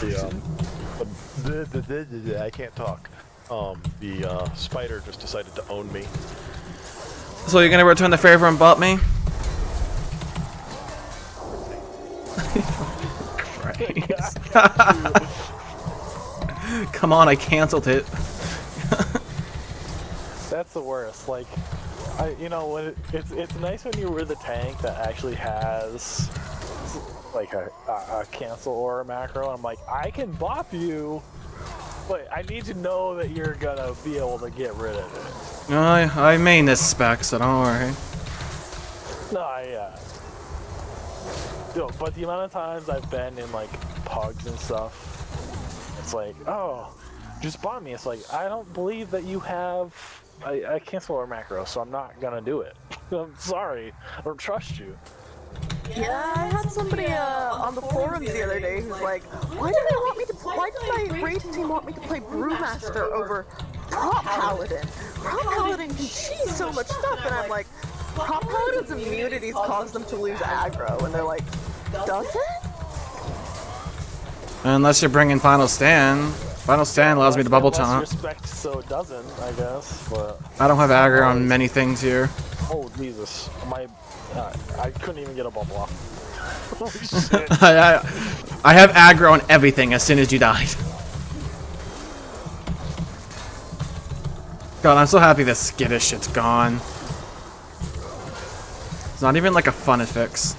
Speaker 11: I can't talk. The spider just decided to own me.
Speaker 1: So you're gonna return the favor and bop me? Christ. Come on, I canceled it.
Speaker 7: That's the worst. Like, you know, when it's nice when you're with a tank that actually has like a cancel or a macro. I'm like, I can bop you, but I need to know that you're gonna be able to get rid of it.
Speaker 1: No, I main this spec, so don't worry.
Speaker 7: No, Yo, but the amount of times I've been in like pugs and stuff, it's like, oh, just bop me. It's like, I don't believe that you have I cancel or macro, so I'm not gonna do it. I'm sorry, I don't trust you.
Speaker 4: Yeah, I had somebody on the forums the other day who's like, why did my raid team want me to play Brewmaster over Prop Paladin? Prop Paladin can cheese so much stuff, and I'm like, Prop Paladin's immunities cause them to lose aggro, and they're like, does it?
Speaker 1: Unless you're bringing Final Stand. Final Stand allows me to bubble taunt.
Speaker 7: Respect, so it doesn't, I guess, but...
Speaker 1: I don't have aggro on many things here.
Speaker 7: Oh, Jesus. I couldn't even get a bubble off. Holy shit.
Speaker 1: I have aggro on everything as soon as you died. God, I'm so happy this skittish shit's gone. It's not even like a fun fix.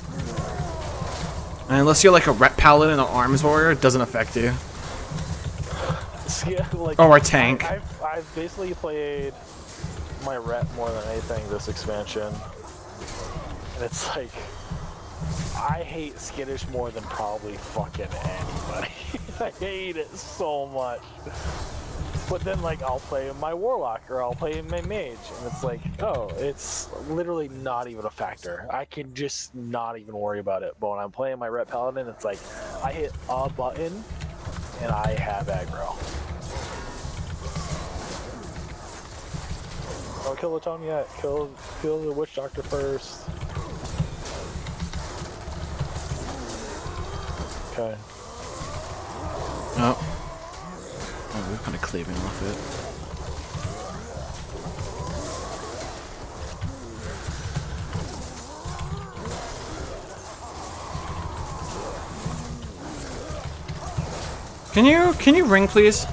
Speaker 1: And unless you're like a rep paladin or arms warrior, it doesn't affect you.
Speaker 7: Yeah, like,
Speaker 1: or a tank.
Speaker 7: I've basically played my rep more than anything this expansion. And it's like, I hate skittish more than probably fucking anybody. I hate it so much. But then, like, I'll play my warlock or I'll play my mage, and it's like, oh, it's literally not even a factor. I can just not even worry about it. But when I'm playing my rep paladin, it's like, I hit a button and I have aggro. Don't kill the tone yet. Kill the witch doctor first. Okay.
Speaker 1: Oh. Oh, we're kind of cleaving off it. Can you ring, please?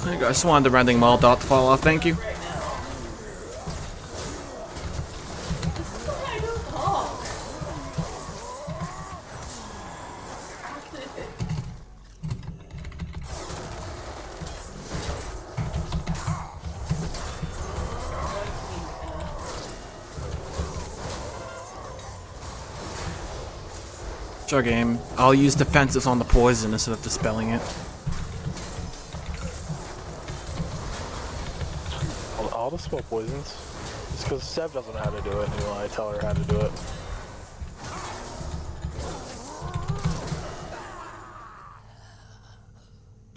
Speaker 1: I just wanted the rending maul dot to fall off, thank you. Sure game. I'll use defenses on the poison instead of dispelling it.
Speaker 7: I'll dispel poisons. Just because Sev doesn't know how to do it, and I tell her how to do it.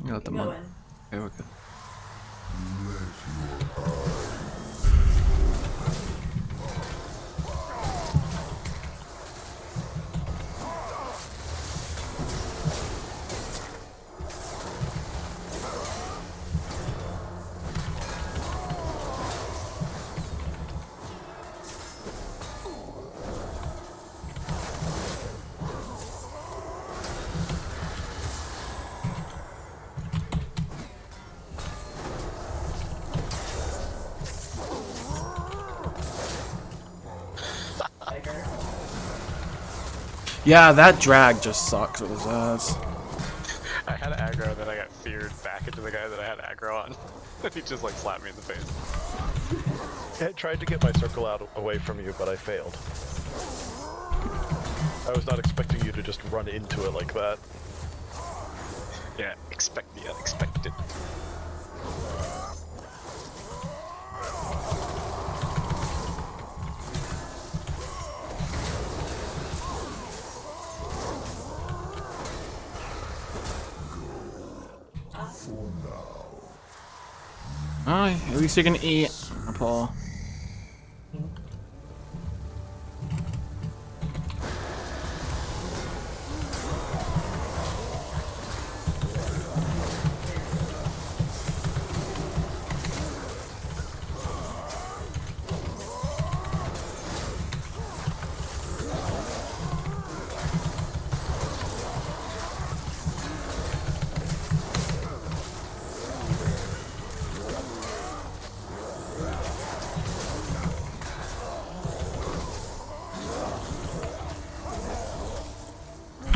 Speaker 1: You got the money. Okay, we're good. Yeah, that drag just sucks with his ass.
Speaker 3: I had aggro, then I got feared back into the guy that I had aggro on. He just like slapped me in the face.
Speaker 11: I tried to get my circle out away from you, but I failed. I was not expecting you to just run into it like that.
Speaker 3: Yeah, expect the unexpected.
Speaker 1: Alright, at least you can eat, Paul.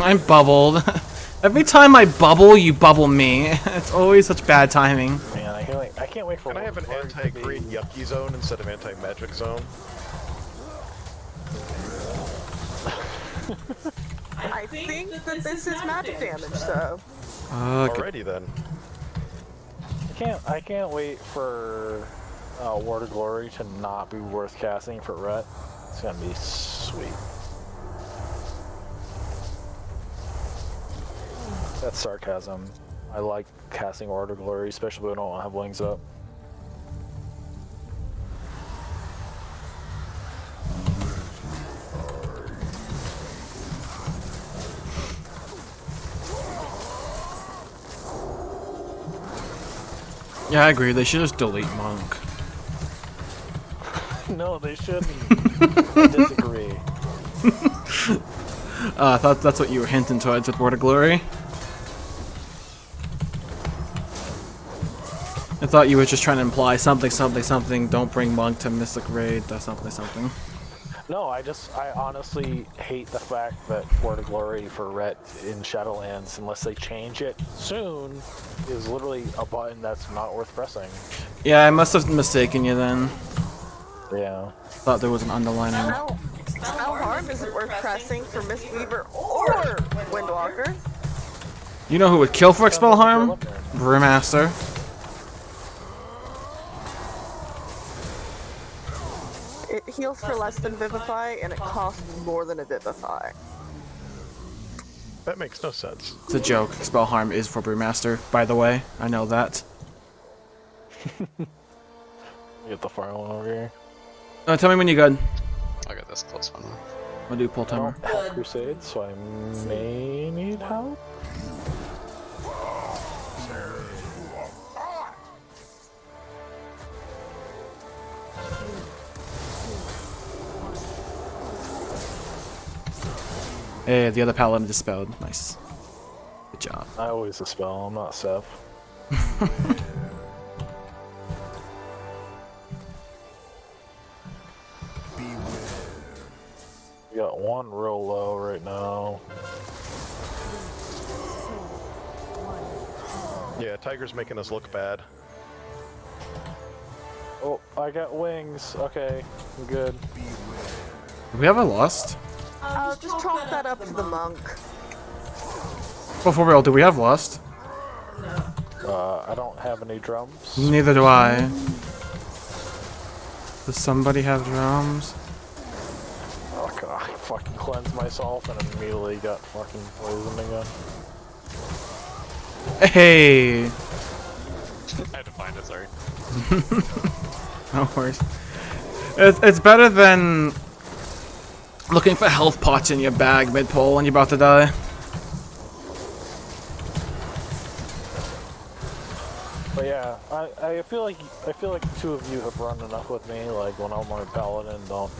Speaker 1: I'm bubbled. Every time I bubble, you bubble me. It's always such bad timing.
Speaker 7: Man, I can't wait for.
Speaker 11: Can I have an anti-green yucky zone instead of anti-magic zone?
Speaker 4: I think that this is magic damage, though.
Speaker 11: Alrighty then.
Speaker 7: I can't wait for Ward of Glory to not be worth casting for Rhett. It's gonna be sweet. That's sarcasm. I like casting Ward of Glory, especially when I don't have wings up.
Speaker 1: Yeah, I agree. They should just delete Monk.
Speaker 7: No, they shouldn't. I disagree.
Speaker 1: I thought that's what you were hinting towards with Word of Glory. I thought you were just trying to imply something, don't bring Monk to Mythic Raid, that's something.
Speaker 7: No, I honestly hate the fact that Word of Glory for Rhett in Shadowlands, unless they change it soon, is literally a button that's not worth pressing.
Speaker 1: Yeah, I must have mistaken you then.
Speaker 7: Yeah.
Speaker 1: Thought there was an underlining.
Speaker 4: How hard is it worth pressing for Mistweaver or Windwalker?
Speaker 1: You know who would kill for Expel Harm? Brewmaster.
Speaker 4: It heals for less than Vivify, and it costs more than a Vivify.
Speaker 11: That makes no sense.
Speaker 1: It's a joke. Expel Harm is for Brewmaster, by the way. I know that.
Speaker 7: Get the fire one over here.
Speaker 1: Tell me when you're good.
Speaker 3: I'll get this close one.
Speaker 1: I'll do pull
Speaker 7: I don't
Speaker 1: timer.
Speaker 7: have Crusade, so I may need help.
Speaker 1: Hey, the other paladin dispelled. Nice. Good job.
Speaker 7: I always dispel, I'm not Seth. We got one real low right now.
Speaker 11: Yeah, Tiger's making us look bad.
Speaker 7: Oh, I got wings. Okay, I'm good.
Speaker 1: Have we ever lost?
Speaker 4: I'll just chalk that up to the monk.
Speaker 1: Oh, for real, do we have lost?
Speaker 7: I don't have any drums.
Speaker 1: Neither do I. Does somebody have drums?
Speaker 7: Oh god, I fucking cleansed myself and immediately got fucking poisoned again.
Speaker 1: Hey!
Speaker 3: I had to find it, sorry.
Speaker 1: No worries. It's better than looking for health pots in your bag mid-pull when you're about to die.
Speaker 7: But yeah, I feel like the two of you have run enough with me. Like when I'm on Paladin, don't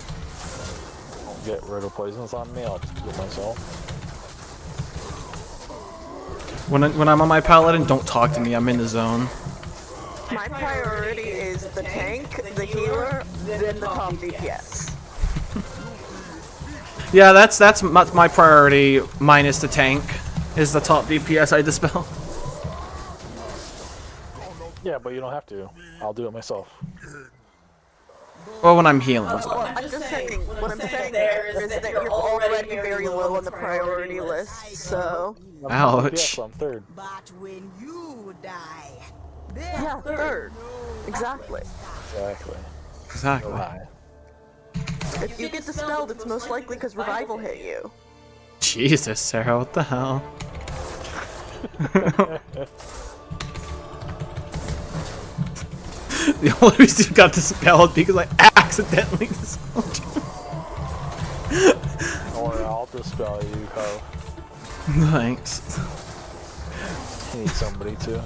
Speaker 7: get rid of poisons on me. I'll just do it myself.
Speaker 1: When I'm on my paladin, don't talk to me. I'm in the zone.
Speaker 4: My priority is the tank, the healer, then the top DPS.
Speaker 1: Yeah, that's my priority minus the tank. Is the top DPS I dispel.
Speaker 7: Yeah, but you don't have to. I'll do it myself.
Speaker 1: Well, when I'm healing.
Speaker 4: Well, I'm just saying, what I'm saying there is that you're already very low on the priority list, so...
Speaker 1: Ouch.
Speaker 7: So I'm third.
Speaker 10: But when you die,
Speaker 4: Yeah, third. Exactly.
Speaker 7: Exactly.
Speaker 1: Exactly.
Speaker 7: Right.
Speaker 4: If you get dispelled, it's most likely because revival hit you.
Speaker 1: Jesus, Sarah, what the hell? The only reason you got dispelled because I accidentally dispelled you.
Speaker 7: Or I'll dispel you, Carl.
Speaker 1: Thanks.
Speaker 7: You need somebody to.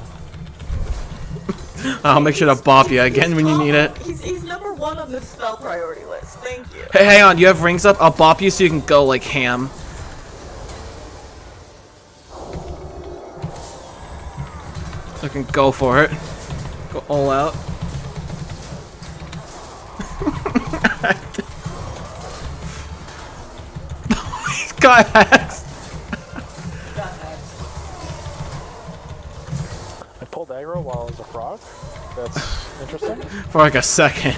Speaker 1: I'll make sure to bop you again when you need it.
Speaker 4: He's number 1 on the spell priority list. Thank you.
Speaker 1: Hey, hang on. You have rings up? I'll bop you so you can go like ham. I can go for it. Go all out. He's got hacks.
Speaker 7: I pulled aggro while I was a frog. That's interesting.
Speaker 1: For like a second.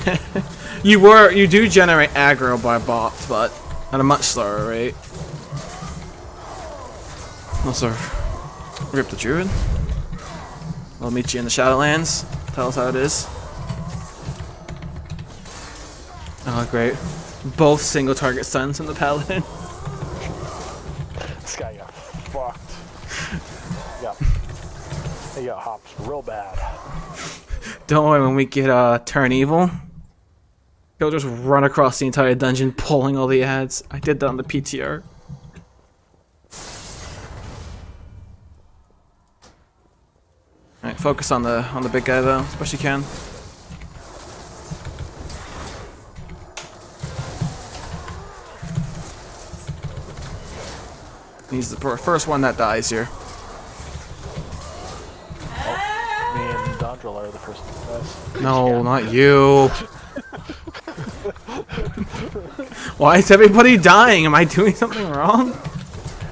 Speaker 1: You do generate aggro by bots, but at a much slower rate. Also, rip the druid. I'll meet you in the Shadowlands. Tell us how it is. Oh, great. Both single target stuns from the Paladin.
Speaker 7: This guy got fucked. He got hops real bad.
Speaker 1: Don't worry, when we get Turn Evil, he'll just run across the entire dungeon pulling all the ads. I did that on the PTR. Alright, focus on the big guy though, as best you can. He's the first one that dies here.
Speaker 7: Me and Dondrel are the first guys.
Speaker 1: No, not you. Why is everybody dying? Am I doing something wrong?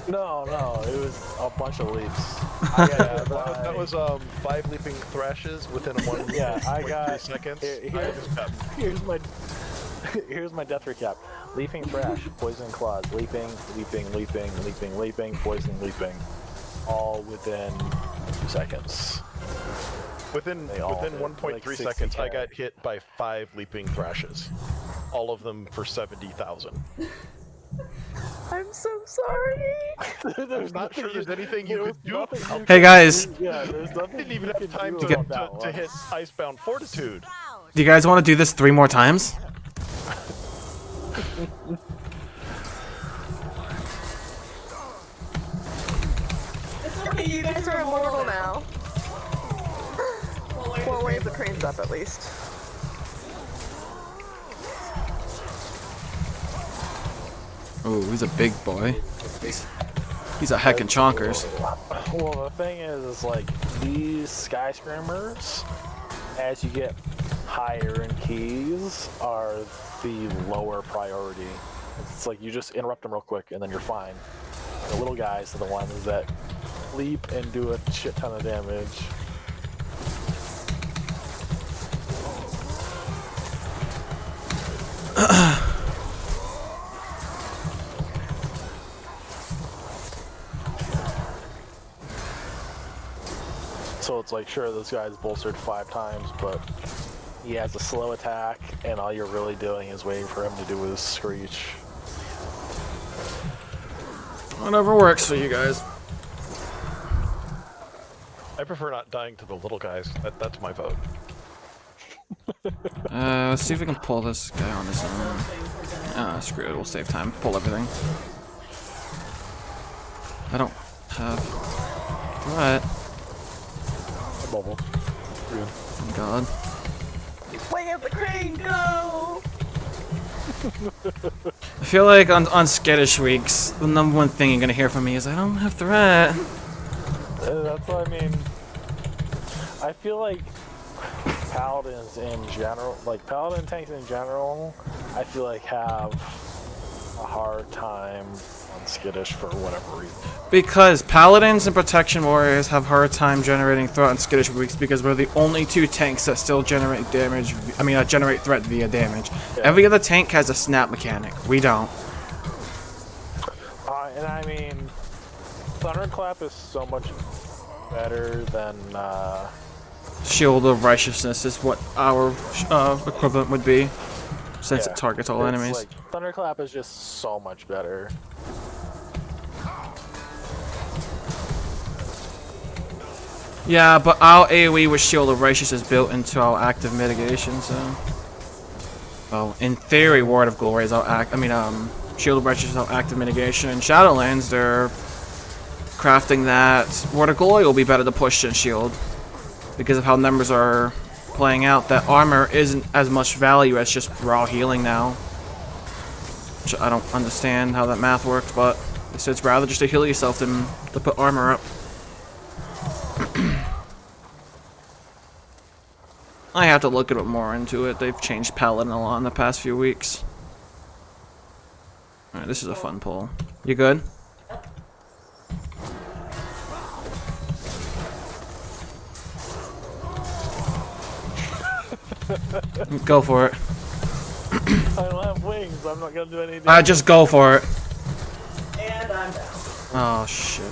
Speaker 7: No, it was a bunch of leaps.
Speaker 11: Yeah, that was 5 leaping thrashes within 1
Speaker 7: Yeah, I got
Speaker 11: 3 seconds.
Speaker 7: Here's my death recap. Leaping thrash, poison claws, leaping, poison leaping. All within 2 seconds.
Speaker 11: Within
Speaker 7: They all hit,
Speaker 11: 1.3
Speaker 7: like 60
Speaker 11: seconds, I
Speaker 7: K.
Speaker 11: got hit by 5 leaping thrashes. All of them for 70,000.
Speaker 4: I'm so sorry.
Speaker 11: I'm not sure there's anything you could do.
Speaker 1: Hey guys,
Speaker 7: Yeah, there's
Speaker 11: I
Speaker 7: nothing
Speaker 11: didn't even have time
Speaker 7: do
Speaker 11: to
Speaker 7: about that
Speaker 11: hit
Speaker 7: one.
Speaker 11: Icebound Fortitude.
Speaker 1: do you guys want to do this 3 more times?
Speaker 2: It's okay,
Speaker 4: You guys are immortal now. Well, wave the cranes up at least.
Speaker 1: Ooh, he's a big boy. He's a heckin' chonkers.
Speaker 7: Well, the thing is like these sky screamers, as you get higher in keys, are the lower priority. It's like you just interrupt them real quick and then you're fine. The little guys are the ones that leap and do a shit ton of damage. So it's like, sure, this guy's bolstered 5 times, but he has a slow attack, and all you're really doing is waiting for him to do his screech.
Speaker 1: Whatever works for you guys.
Speaker 11: I prefer not dying to the little guys. That's my vote.
Speaker 1: Let's see if we can pull this guy on his own. Ah, screw it, we'll save time. Pull everything. I don't have... What?
Speaker 7: Bubble. Good.
Speaker 1: Oh god.
Speaker 4: Wave the crane, go!
Speaker 1: I feel like on skittish weeks, the number one thing you're gonna hear from me is I don't have threat.
Speaker 7: That's what I mean. I feel like paladins in general, like paladin tanks in general, I feel like have a hard hard time on skittish for whatever reason.
Speaker 1: Because paladins and protection warriors have hard time generating threat and skittish weeks because we're the only two tanks that still generate damage. I mean, generate threat via damage.
Speaker 7: Yeah.
Speaker 1: Every other tank has a snap mechanic. We don't.
Speaker 7: And I mean, Thunderclap is so much better than.
Speaker 1: Shield of Righteousness is what our equivalent would be, since
Speaker 7: Yeah,
Speaker 1: it targets all
Speaker 7: it's
Speaker 1: enemies.
Speaker 7: Like, Thunderclap is just so much better.
Speaker 1: Yeah, but our AoE with Shield of Righteousness is built into our active mitigation, so. Well, in theory, Ward of Glory is our Shield of Righteousness is our active mitigation. In Shadowlands, they're crafting that Ward of Glory will be better to push than Shield. Because of how numbers are playing out, that armor isn't as much value as just raw healing now. Which I don't understand how that math works, but it's rather just to heal yourself than to put armor up. I have to look a bit more into it. They've changed Paladin a lot in the past few weeks. Alright, this is a fun pull. You good? Go for it.
Speaker 7: I don't have wings, I'm not gonna do anything.
Speaker 1: Just go for it.
Speaker 2: And I'm down.
Speaker 1: Oh shit.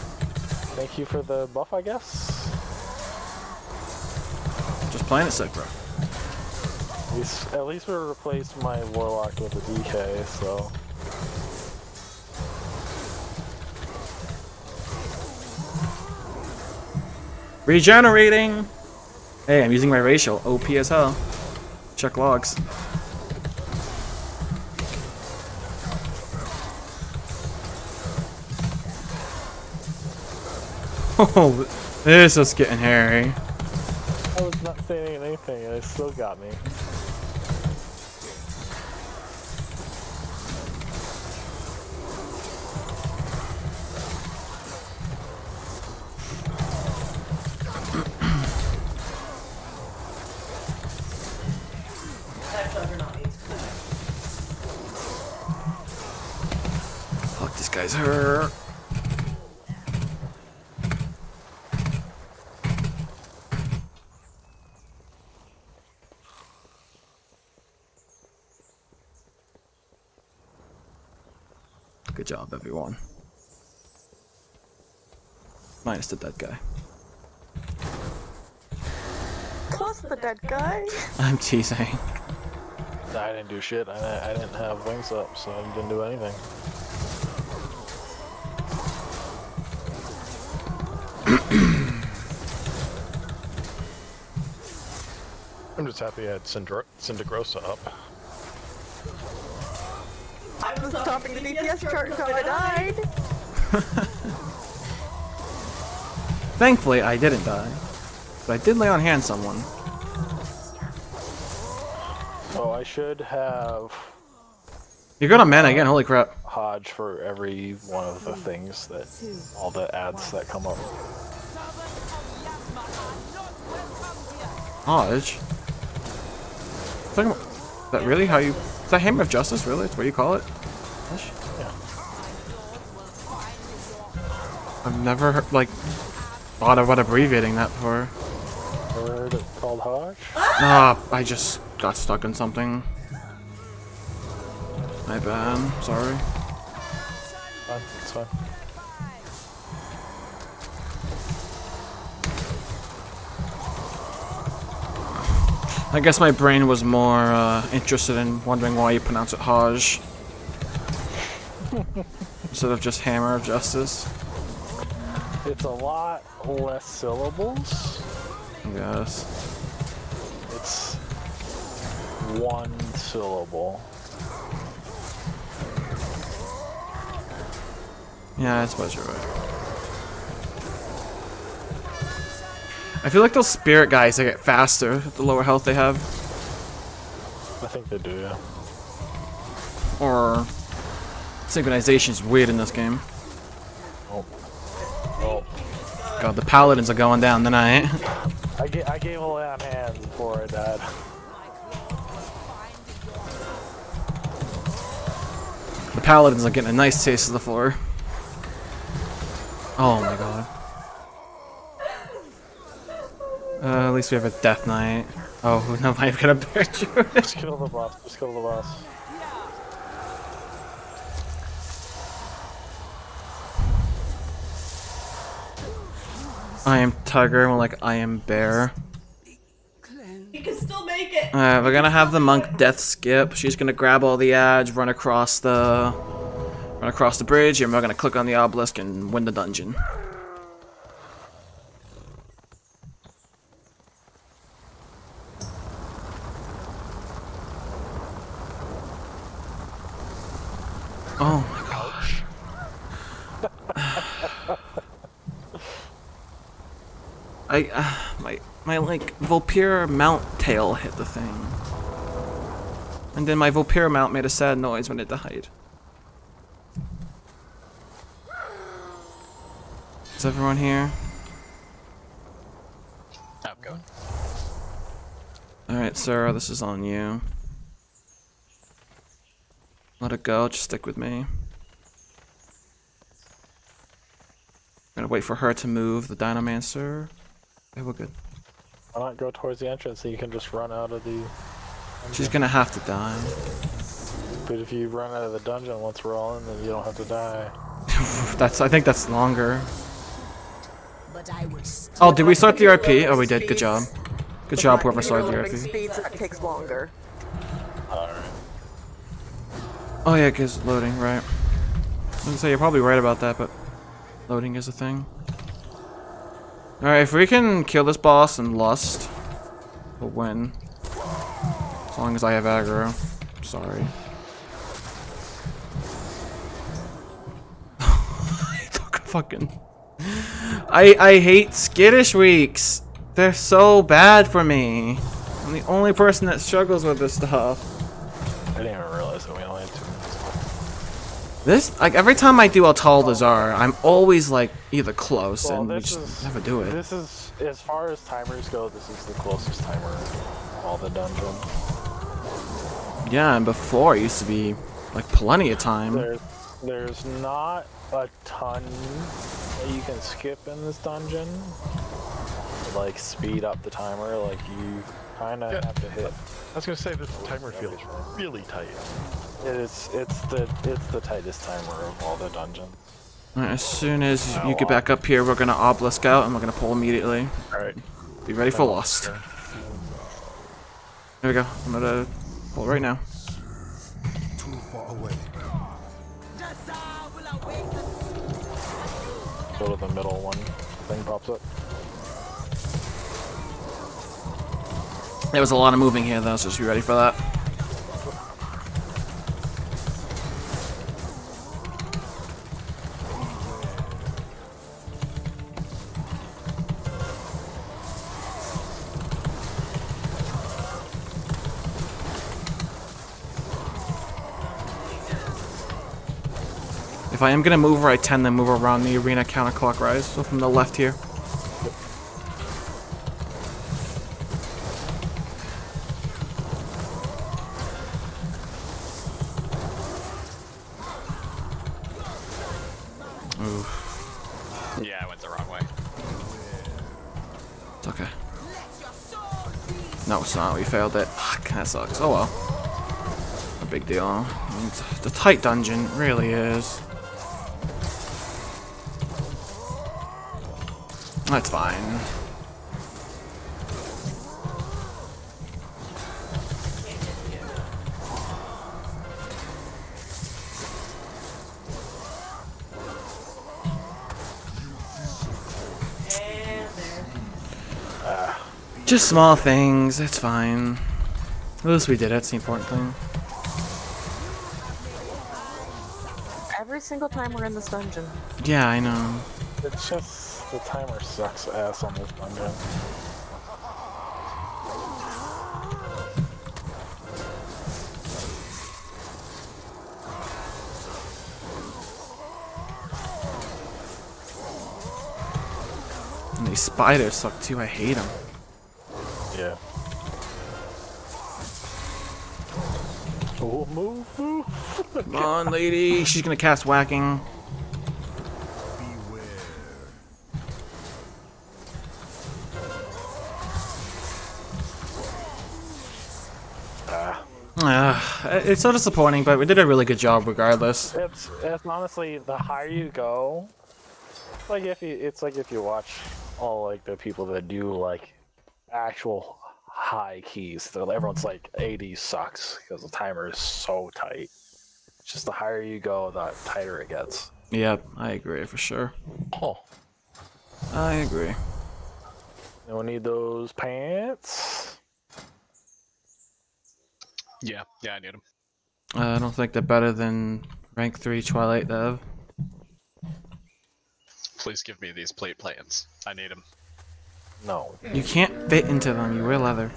Speaker 7: Thank you for the buff, I guess.
Speaker 1: Just playing it sick, bro.
Speaker 7: At least we replaced my Warlock with a DK, so.
Speaker 1: Regenerating! Hey, I'm using my racial. OP as hell. Check logs. Oh, this is getting hairy.
Speaker 7: I was not saying anything, and it still got me.
Speaker 1: Fuck, this guy's hurt. Good job, everyone. Minus the dead guy.
Speaker 4: Plus the dead guy.
Speaker 1: I'm teasing.
Speaker 7: I didn't do shit. I didn't have wings up, so I didn't do anything.
Speaker 11: I'm just happy I had Cindegrosa up.
Speaker 4: I was topping the DPS chart until I died.
Speaker 1: Thankfully, I didn't die. But I did lay on hands someone.
Speaker 7: So I should have
Speaker 1: You're good on mana again, holy crap.
Speaker 7: Hodge for every one of the things that, all the ads that come up.
Speaker 1: Hodge? Talking about, is that really how you... Is that Hammer of Justice, really? It's what you call it? Hodge?
Speaker 7: Yeah.
Speaker 1: I've never heard, like, thought about abbreviating that before.
Speaker 7: Ever heard it called Hodge?
Speaker 1: Ah, I just got stuck in something. My bad, sorry.
Speaker 7: Fine, it's fine.
Speaker 1: I guess my brain was more interested in wondering why you pronounce it Hodge. Instead of just Hammer of Justice.
Speaker 7: It's a lot less syllables.
Speaker 1: I guess.
Speaker 7: It's one syllable.
Speaker 1: Yeah, I suppose you're right. I feel like those spirit guys, they get faster the lower health they have.
Speaker 7: I think they do, yeah.
Speaker 1: Or synchronization is weird in this game.
Speaker 7: Oh. Oh.
Speaker 1: God, the paladins are going down tonight.
Speaker 7: I gave a lay on hands before I died.
Speaker 1: The paladins are getting a nice taste of the floor. Oh my god. At least we have a death knight. Oh, no, I've got a bear druid.
Speaker 7: Just kill the boss. Just kill the boss.
Speaker 1: I am tiger, more like I am bear.
Speaker 2: You can still make it.
Speaker 1: Alright, we're gonna have the monk death skip. She's gonna grab all the ads, run across the bridge, and we're gonna click on the obelisk and win the dungeon. Oh my gosh. My like Vulpir mount tail hit the thing. And then my Vulpir mount made a sad noise when it died. Is everyone here?
Speaker 3: I'm going.
Speaker 1: Alright, Sarah, this is on you. Let it go, just stick with me. I'm gonna wait for her to move the Dynamancer. Okay, we're good.
Speaker 7: Why not go towards the entrance so you can just run out of the...
Speaker 1: She's gonna have to die.
Speaker 7: But if you run out of the dungeon once we're all in, then you don't have to die.
Speaker 1: I think that's longer. Oh, did we start the RP? Oh, we did. Good job. Good job, whoever started the RP.
Speaker 4: Speeds, that takes longer.
Speaker 7: Alright.
Speaker 1: Oh yeah, cause loading, right. I was gonna say, you're probably right about that, but loading is a thing. Alright, if we can kill this boss and lust, we'll win. As long as I have aggro. Sorry. Fucking... I hate skittish weeks. They're so bad for me. I'm the only person that struggles with this stuff.
Speaker 7: I didn't even realize that we only had 2 minutes.
Speaker 1: This, like, every time I do Altaldazar, I'm always, like, either close, and we just never do it.
Speaker 7: This is, as far as timers go, this is the closest timer of all the dungeons.
Speaker 1: Yeah, and before it used to be, like, plenty of time.
Speaker 7: There's not a ton that you can skip in this dungeon. Like, speed up the timer, like, you kinda have to hit.
Speaker 11: I was gonna say, this timer feels really tight.
Speaker 7: It's the tightest timer of all the dungeons.
Speaker 1: Alright, as soon as you get back up here, we're gonna obelisk out, and we're gonna pull immediately.
Speaker 7: Alright.
Speaker 1: Be ready for lust. There we go. I'm gonna pull right now.
Speaker 9: Too far away.
Speaker 7: Go to the middle one. Thing pops up.
Speaker 1: There was a lot of moving here, though, so just be ready for that. If I am gonna move her, I tend to move around the arena counterclockwise, so from the left here. Oof.
Speaker 3: Yeah, I went the wrong way.
Speaker 1: It's okay. No, it's not. We failed it. Fuck, that sucks. Oh well. No big deal. I mean, it's a tight dungeon. It really is. That's fine. Just small things, it's fine. At least we did it, it's the important thing.
Speaker 4: Every single time we're in this dungeon.
Speaker 1: Yeah, I know.
Speaker 7: It's just, the timer sucks ass on this dungeon.
Speaker 1: And these spiders suck too, I hate them.
Speaker 7: Yeah. Oh, move.
Speaker 1: Come on, lady. She's gonna cast whacking. It's so disappointing, but we did a really good job regardless.
Speaker 7: It's honestly, the higher you go, like it's like if you watch all like the people that do like actual high keys, everyone's like AD sucks because the timer is so tight. It's just the higher you go, the tighter it gets.
Speaker 1: Yeah, I agree for sure.
Speaker 7: Oh,
Speaker 1: I agree.
Speaker 7: you don't need those pants.
Speaker 3: Yeah, I need them.
Speaker 1: I don't think they're better than rank 3 Twilight Dev.
Speaker 3: Please give me these plate plans. I need them.
Speaker 7: No,
Speaker 1: You can't fit into them. You wear leather.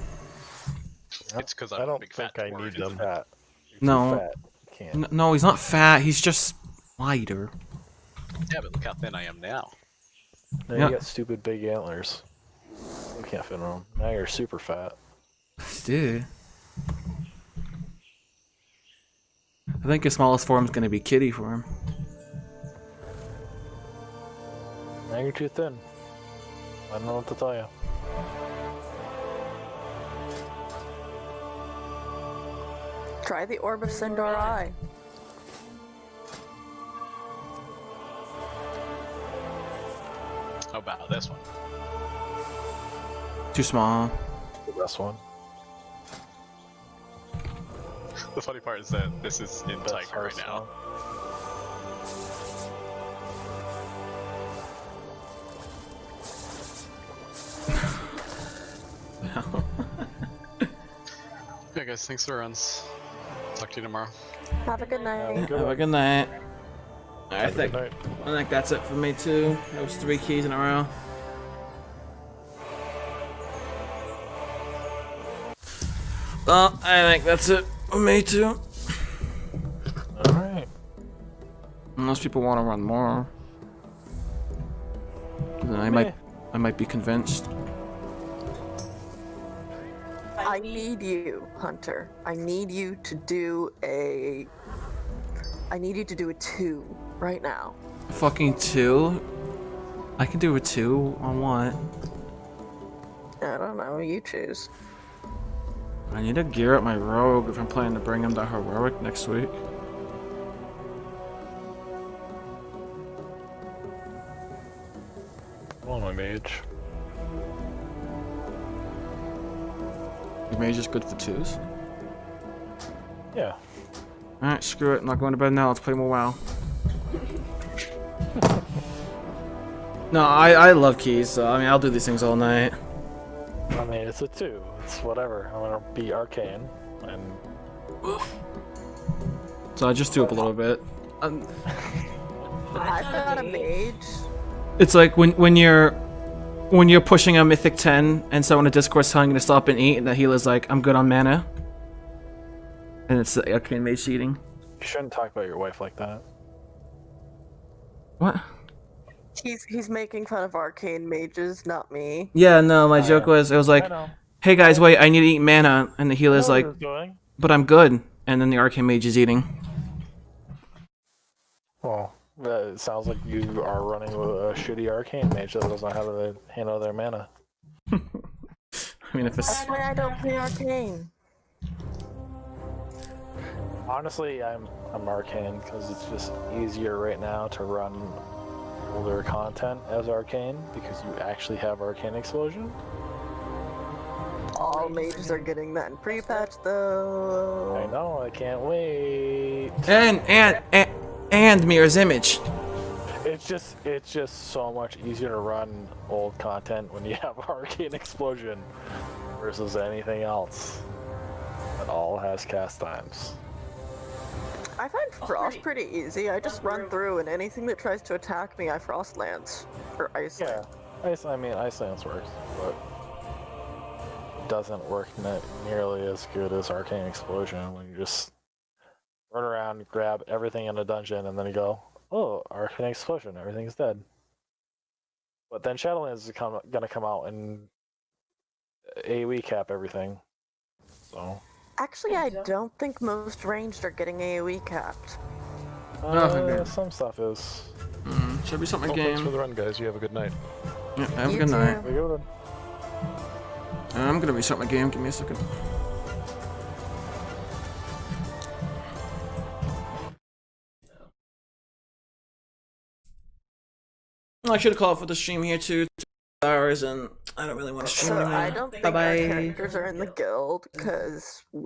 Speaker 3: It's because
Speaker 11: I
Speaker 3: I'm a
Speaker 11: don't
Speaker 3: big fat
Speaker 11: think I
Speaker 3: dwarf.
Speaker 11: need them.
Speaker 7: fat. You're
Speaker 1: No.
Speaker 7: too fat. You can't.
Speaker 1: No, he's not fat. He's just wider.
Speaker 3: Yeah, but look how thin I am now.
Speaker 7: Now
Speaker 1: Yeah.
Speaker 7: you got stupid big antlers. You can't fit in them. Now you're super fat.
Speaker 1: Dude. I think his smallest form's gonna be Kitty for him.
Speaker 7: Now you're too thin. I don't know what to tell you.
Speaker 4: Try the Orb of Sindar Eye.
Speaker 3: How about this one?
Speaker 1: Too small.
Speaker 7: The best one.
Speaker 3: The funny part is that this is in
Speaker 7: Best
Speaker 3: Tiger right now.
Speaker 7: one.
Speaker 3: Yeah, guys, thanks for the runs. Talk to you tomorrow.
Speaker 4: Have a good night.
Speaker 1: Have a good night. I
Speaker 11: Have a
Speaker 1: think
Speaker 11: good night.
Speaker 1: that's it for me too. That was 3 keys in a row. Well, I think that's it for me too.
Speaker 7: Alright.
Speaker 1: Unless people want to run more, then I might be convinced.
Speaker 4: I need you, Hunter. I need you to do a 2 right now.
Speaker 1: Fucking 2? I can do a 2 on what?
Speaker 4: I don't know, you choose.
Speaker 1: I need to gear up my rogue if I'm planning to bring him to heroic next week.
Speaker 7: Come on, my mage.
Speaker 1: Your mage is good for 2s.
Speaker 7: Yeah.
Speaker 1: Alright, screw it. I'm not going to bed now. Let's play more WoW. No, I love keys, so I mean, I'll do these things all night.
Speaker 7: I mean, it's a 2. It's whatever. I'm gonna be arcane, and
Speaker 1: So I just do up a little bit.
Speaker 4: I've got a mage.
Speaker 1: It's like when you're pushing a Mythic 10 and someone in Discord's telling you to stop and eat, and the healer's like, I'm good on mana. And it's the arcane mage cheating.
Speaker 7: you shouldn't talk about your wife like that.
Speaker 1: What?
Speaker 4: He's making fun of arcane mages, not me.
Speaker 1: Yeah, no, my joke was, it was like,
Speaker 7: I know.
Speaker 1: hey guys, wait, I need to eat mana, and the healer's
Speaker 7: I know
Speaker 1: like,
Speaker 7: what you're doing.
Speaker 1: but I'm good. And then the arcane mage is eating.
Speaker 7: Well, it sounds like you are running with a shitty arcane mage that doesn't know how to handle their mana.
Speaker 1: I mean, if it's...
Speaker 4: That's why I don't play arcane.
Speaker 7: Honestly, I'm arcane because it's just easier right now to run older content as arcane because you actually have arcane explosion.
Speaker 4: All mages are getting that in pre-patch though.
Speaker 7: I know, I can't wait.
Speaker 1: And Mirror's Image.
Speaker 7: It's just so much easier to run old content when you have arcane explosion versus anything else that all has cast times.
Speaker 4: I find Frost pretty easy. I just run through and anything that tries to attack me, I Frost Lance. Or Ice
Speaker 7: Yeah,
Speaker 4: Lance.
Speaker 7: Ice Lance works, but it doesn't work nearly as good as Arcane Explosion when you just run around, grab everything in a dungeon, and then you go, oh, Arcane Explosion, everything's dead. But then Shadowlands is gonna come out and AoE cap everything. So
Speaker 4: Actually, I don't think most ranged are getting AoE capped.
Speaker 1: okay.
Speaker 7: Some stuff is.
Speaker 1: Should be something
Speaker 11: Well, thanks
Speaker 1: game.
Speaker 11: for the run, guys. You have a good night.
Speaker 1: Yeah, have a
Speaker 4: You
Speaker 1: good night.
Speaker 4: too.
Speaker 7: We go then.
Speaker 1: I'm gonna restart my game. Give me a second. I should have called for the stream here too. 2 hours, and I don't really want to stream
Speaker 4: So
Speaker 1: anymore.
Speaker 4: I don't think our
Speaker 1: Bye-bye.
Speaker 4: characters are in the guild because